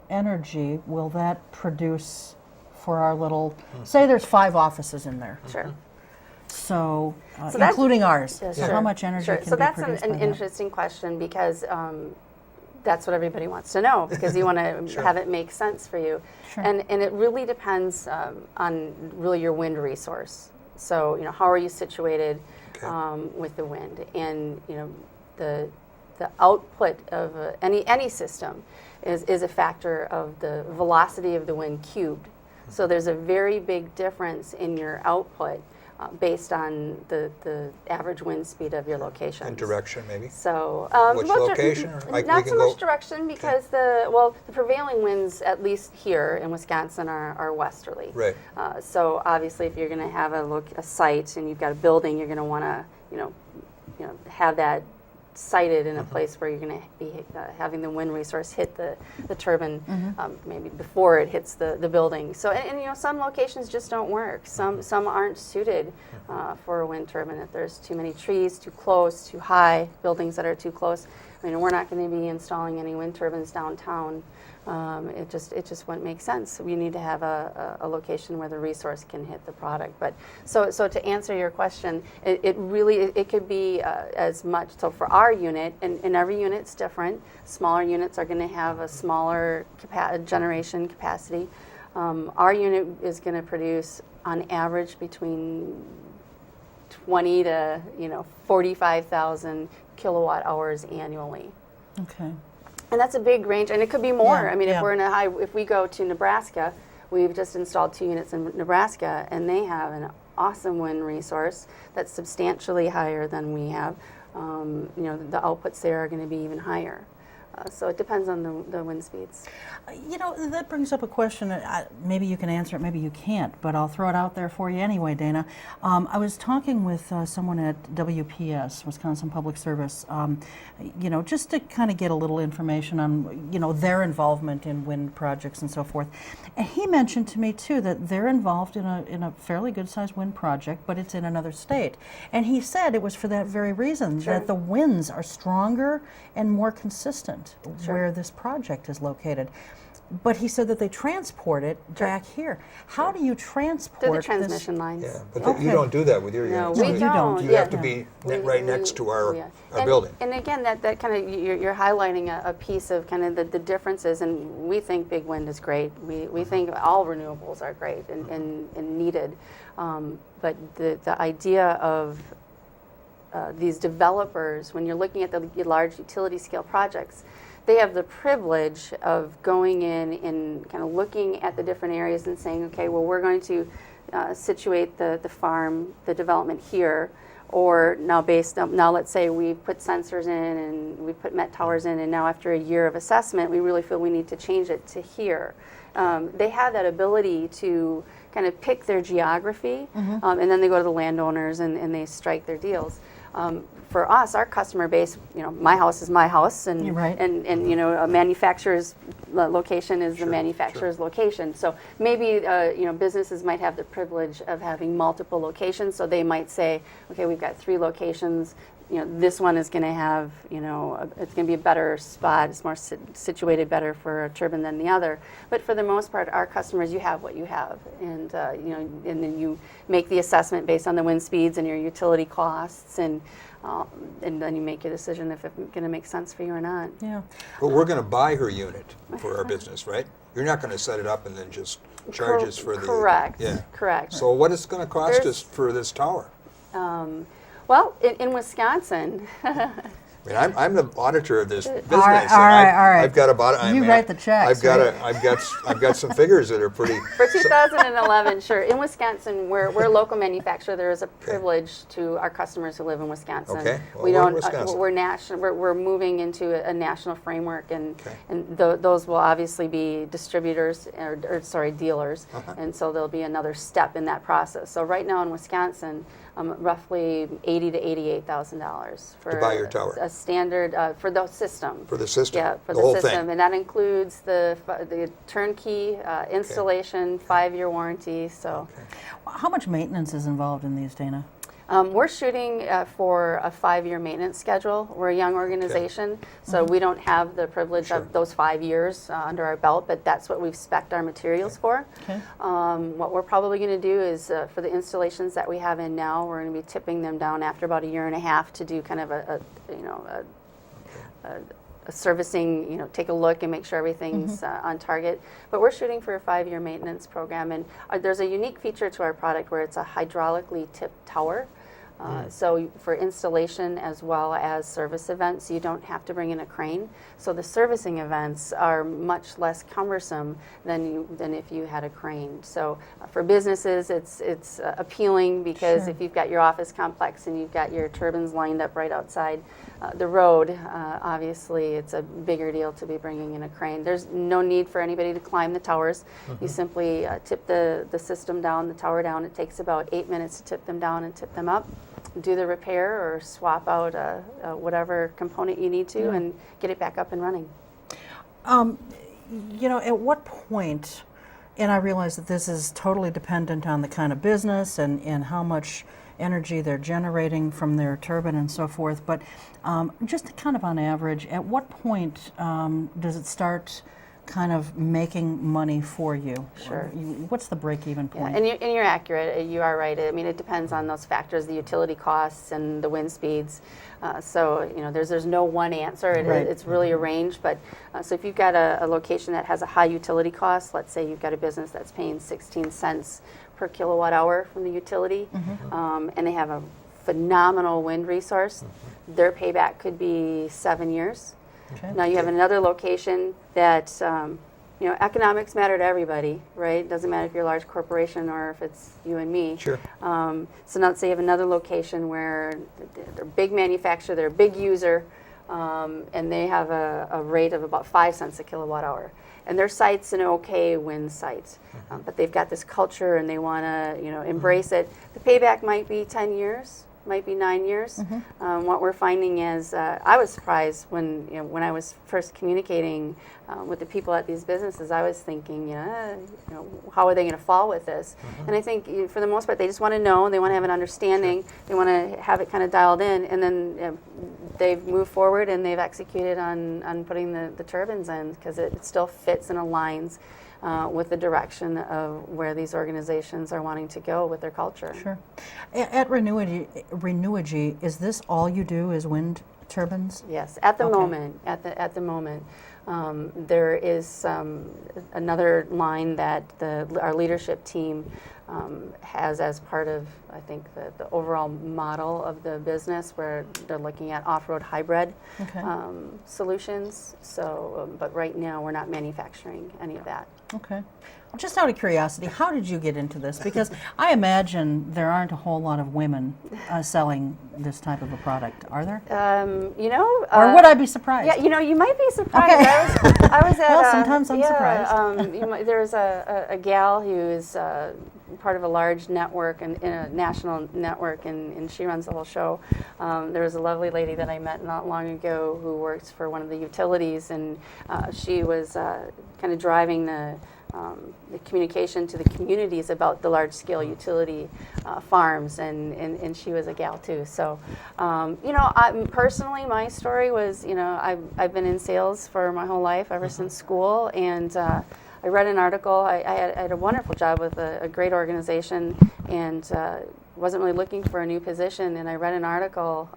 [SPEAKER 2] energy will that produce for our little, say there's 5 offices in there.
[SPEAKER 7] Sure.
[SPEAKER 2] So including ours.
[SPEAKER 7] Yeah,
[SPEAKER 2] So
[SPEAKER 7] sure.
[SPEAKER 2] how much energy can
[SPEAKER 7] So
[SPEAKER 2] be
[SPEAKER 7] that's
[SPEAKER 2] produced
[SPEAKER 7] an
[SPEAKER 2] by that?
[SPEAKER 7] interesting question because that's what everybody wants to know because you want to have it make sense for you.
[SPEAKER 2] Sure.
[SPEAKER 7] And it really depends on really your wind resource. So, how are you situated with the wind? And, the output of any system is a factor of the velocity of the wind cubed. So there's a very big difference in your output based on the average wind speed of your location.
[SPEAKER 3] And direction, maybe?
[SPEAKER 7] So,
[SPEAKER 3] Which location?
[SPEAKER 7] Not so much direction because the prevailing winds, at least here in Wisconsin, are westerly.
[SPEAKER 3] Right.
[SPEAKER 7] So obviously, if you're going to have a site and you've got a building, you're going to want to, have that sited in a place where you're going to be having the wind resource hit the turbine maybe before it hits the building. So and some locations just don't work. Some aren't suited for a wind turbine. If there's too many trees, too close, too high, buildings that are too close. I mean, we're not going to be installing any wind turbines downtown. It just wouldn't make sense. We need to have a location where the resource can hit the product. But so to answer your question, it really could be as much. So for our unit, and every unit's different. Smaller units are going to have a smaller generation capacity. Our unit is going to produce on average between 20 to 45,000 kilowatt hours annually.
[SPEAKER 2] Okay.
[SPEAKER 7] And that's a big range, and it could be more.
[SPEAKER 2] Yeah,
[SPEAKER 7] I mean,
[SPEAKER 2] yeah.
[SPEAKER 7] if we go to Nebraska, we've just installed 2 units in Nebraska, and they have an awesome wind resource that's substantially higher than we have. The outputs there are going to be even higher. So it depends on the wind speeds.
[SPEAKER 2] You know, that brings up a question. Maybe you can answer it, maybe you can't, but I'll throw it out there for you anyway, Dana. I was talking with someone at WPS, Wisconsin Public Service, you know, just to kind of get a little information on, you know, their involvement in wind projects and so forth. And he mentioned to me, too, that they're involved in a fairly good-sized wind project, but it's in another state. And he said it was for that very reason, that the winds are stronger and more consistent where this project is located. But he said that they transport it back here. How do you transport
[SPEAKER 7] Through the transmission lines.
[SPEAKER 3] Yeah, but you don't do that with your
[SPEAKER 7] No,
[SPEAKER 3] units.
[SPEAKER 7] we
[SPEAKER 3] right?
[SPEAKER 7] don't.
[SPEAKER 3] You have to be right next to our building.
[SPEAKER 7] And again, that kind of, you're highlighting a piece of kind of the differences, and we think big wind is great. We think all renewables are great and needed. But the idea of these developers, when you're looking at the large utility scale projects, they have the privilege of going in and kind of looking at the different areas and saying, okay, well, we're going to situate the farm, the development here, or now let's say we put sensors in and we put Met towers in, and now after a year of assessment, we really feel we need to change it to here. They have that ability to kind of pick their geography, and then they go to the landowners and they strike their deals. For us, our customer base, you know, my house is my house, and you know, a manufacturer's location is the manufacturer's location. So maybe you know, businesses might have the privilege of having multiple locations. So they might say, okay, we've got 3 locations. You know, this one is going to have, you know, it's going to be a better spot. It's more situated better for a turbine than the other. But for the most part, our customers, you have what you have, and you know, and then you make the assessment based on the wind speeds and your utility costs, and then you make your decision if it's going to make sense for you or not.
[SPEAKER 2] Yeah.
[SPEAKER 3] But we're going to buy her unit for our business, right? You're not going to set it up and then just charge us for the...
[SPEAKER 7] Correct.
[SPEAKER 3] Yeah.
[SPEAKER 7] Correct.
[SPEAKER 3] So what is it going to cost us for this tower?
[SPEAKER 7] Well, in Wisconsin,
[SPEAKER 3] I mean, I'm the auditor of this business.
[SPEAKER 2] All right.
[SPEAKER 3] I've got about.
[SPEAKER 2] You write the checks.
[SPEAKER 3] I've got some figures that are pretty.
[SPEAKER 7] for 2011, sure. In Wisconsin, we're a local manufacturer. There is a privilege to our customers who live in Wisconsin.
[SPEAKER 3] Okay. Well,
[SPEAKER 7] We
[SPEAKER 3] we're in
[SPEAKER 7] don't.
[SPEAKER 3] Wisconsin.
[SPEAKER 7] We're national. We're moving into a national framework, and those will obviously be distributors or dealers, and so there'll be another step in that process. So right now in Wisconsin, roughly $80,000 to $88,000 for
[SPEAKER 3] To buy your tower.
[SPEAKER 7] A standard for the system.
[SPEAKER 3] For the system.
[SPEAKER 7] Yeah, for
[SPEAKER 3] the
[SPEAKER 7] the
[SPEAKER 3] whole
[SPEAKER 7] system,
[SPEAKER 3] thing.
[SPEAKER 7] and that includes the turnkey installation, 5-year warranty. So,
[SPEAKER 2] How much maintenance is involved in these, Dana?
[SPEAKER 7] we're shooting for a 5-year maintenance schedule. We're a young organization, so we don't have the privilege of those 5 years under our belt, but that's what we've spec'd our materials for.
[SPEAKER 2] Okay.
[SPEAKER 7] What we're probably going to do is for the installations that we have in now, we're going to be tipping them down after about a year and a half to do kind of a servicing, you know, take a look and make sure everything's on target. But we're shooting for a 5-year maintenance program, and there's a unique feature to our product where it's a hydraulically tipped tower. So for installation as well as service events, you don't have to bring in a crane. So the servicing events are much less cumbersome than if you had a crane. So for businesses, it's appealing because if you've got your office complex and you've got your turbines lined up right outside the road, obviously it's a bigger deal to be bringing in a crane. There's no need for anybody to climb the towers. You simply tip the system down, the tower down. It takes about 8 minutes to tip them down and tip them up. Do the repair or swap out whatever component you need to and get it back up and running.
[SPEAKER 2] You know, at what point, and I realize that this is totally dependent on the kind of business and how much energy they're generating from their turbine and so forth, but just kind of on average, at what point does it start kind of making money for you?
[SPEAKER 7] Sure.
[SPEAKER 2] What's the break-even point?
[SPEAKER 7] And you're accurate. You are right. I mean, it depends on those factors, the utility costs and the wind speeds. So, you know, there's no one answer. It's really a range. But so if you've got a location that has a high utility cost, let's say you've got a business that's paying 16 cents per kilowatt hour from the utility, and they have a phenomenal wind resource, their payback could be 7 years.
[SPEAKER 2] Okay.
[SPEAKER 7] Now you have another location that, you know, economics matter to everybody, right? It doesn't matter if you're a large corporation or if it's you and me.
[SPEAKER 3] Sure.
[SPEAKER 7] So now let's say you have another location where they're a big manufacturer, they're a big user, and they have a rate of about 5 cents a kilowatt hour. And their site's an okay wind site, but they've got this culture and they want to, embrace it. The payback might be 10 years, might be 9 years. What we're finding is, I was surprised when I was first communicating with the people at these businesses. I was thinking, how are they going to fall with this? And I think for the most part, they just want to know. They want to have an understanding. They want to have it kind of dialed in, and then they've moved forward and they've executed on putting the turbines in, because it still fits and aligns with the direction of where these organizations are wanting to go with their culture.
[SPEAKER 2] Sure. At Renewegy, is this all you do is wind turbines?
[SPEAKER 7] Yes, at the
[SPEAKER 2] Okay.
[SPEAKER 7] moment. At the moment, there is another line that our leadership team has as part of, I think, the overall model of the business, where they're looking at off-road hybrid
[SPEAKER 2] Okay.
[SPEAKER 7] solutions. So, but right now we're not manufacturing any of that.
[SPEAKER 2] Okay. Just out of curiosity, how did you get into this? Because I imagine there aren't a whole lot of women selling this type of a product, are there? Or would I be surprised?
[SPEAKER 7] Yeah, you might be surprised.
[SPEAKER 2] Okay.
[SPEAKER 7] I was at
[SPEAKER 2] Well, sometimes I'm surprised.
[SPEAKER 7] There's a gal who is part of a large network, and in a national network, and she runs the whole show. There was a lovely lady that I met not long ago who works for one of the utilities, and she was kind of driving the communication to the communities about the large-scale utility farms, and she was a gal too. So, personally, my story was, I've been in sales for my whole life, ever since school, and I read an article. I had a wonderful job with a great organization, and wasn't really looking for a new position, and I read an article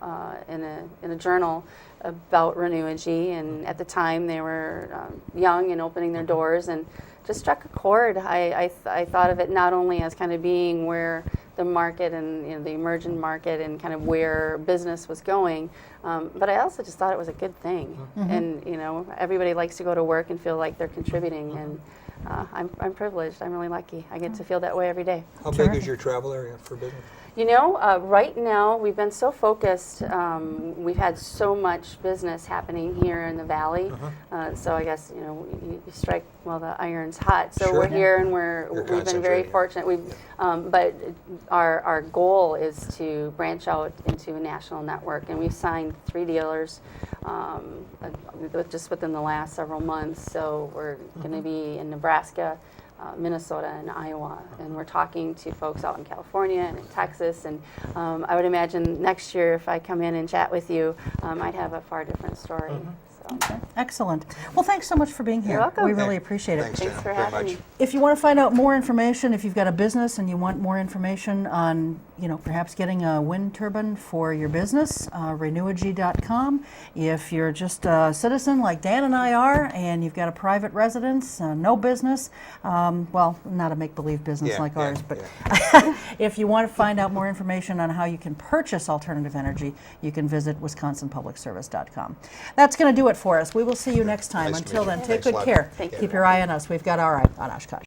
[SPEAKER 7] in a journal about Renewegy, and at the time they were young and opening their doors, and just struck a chord. I thought of it not only as kind of being where the market and the emerging market and kind of where business was going, but I also just thought it was a good thing. And everybody likes to go to work and feel like they're contributing, and I'm privileged. I'm really lucky. I get to feel that way every day.
[SPEAKER 3] How big is your travel area for business?
[SPEAKER 7] Right now we've been so focused. We've had so much business happening here in the valley. So I guess you strike while the iron's hot. So
[SPEAKER 3] Sure.
[SPEAKER 7] we're here, and we've been very
[SPEAKER 3] concentrating.
[SPEAKER 7] fortunate. But our goal is to branch out into a national network, and we've signed 3 dealers just within the last several months. So we're going to be in Nebraska, Minnesota, and Iowa, and we're talking to folks out in California and in Texas, and I would imagine next year, if I come in and chat with you, I'd have a far different story. So.
[SPEAKER 2] Excellent. Well, thanks so much for being here.
[SPEAKER 7] You're welcome.
[SPEAKER 2] We really appreciate it.
[SPEAKER 3] Thanks,
[SPEAKER 7] Thanks
[SPEAKER 3] Cheryl,
[SPEAKER 7] for
[SPEAKER 3] very
[SPEAKER 7] having
[SPEAKER 3] much.
[SPEAKER 7] me.
[SPEAKER 2] If you want to find out more information, if you've got a business and you want more information on, perhaps getting a wind turbine for your business, Renewegy.com. If you're just a citizen like Dan and I are, and you've got a private residence, no business, well, not a make-believe business
[SPEAKER 3] Yeah,
[SPEAKER 2] like
[SPEAKER 3] yeah,
[SPEAKER 2] ours, but
[SPEAKER 3] yeah.
[SPEAKER 2] if you want to find out more information on how you can purchase alternative energy, you can visit WisconsinPublicService.com. That's going to do it for us. We will see you next time.
[SPEAKER 3] Nice to
[SPEAKER 2] Until
[SPEAKER 3] meet you.
[SPEAKER 2] then, take
[SPEAKER 3] Thanks a
[SPEAKER 2] good
[SPEAKER 3] lot.
[SPEAKER 2] care.
[SPEAKER 7] Thank you.
[SPEAKER 2] Keep your eye on us. We've got our eye on Oshkosh.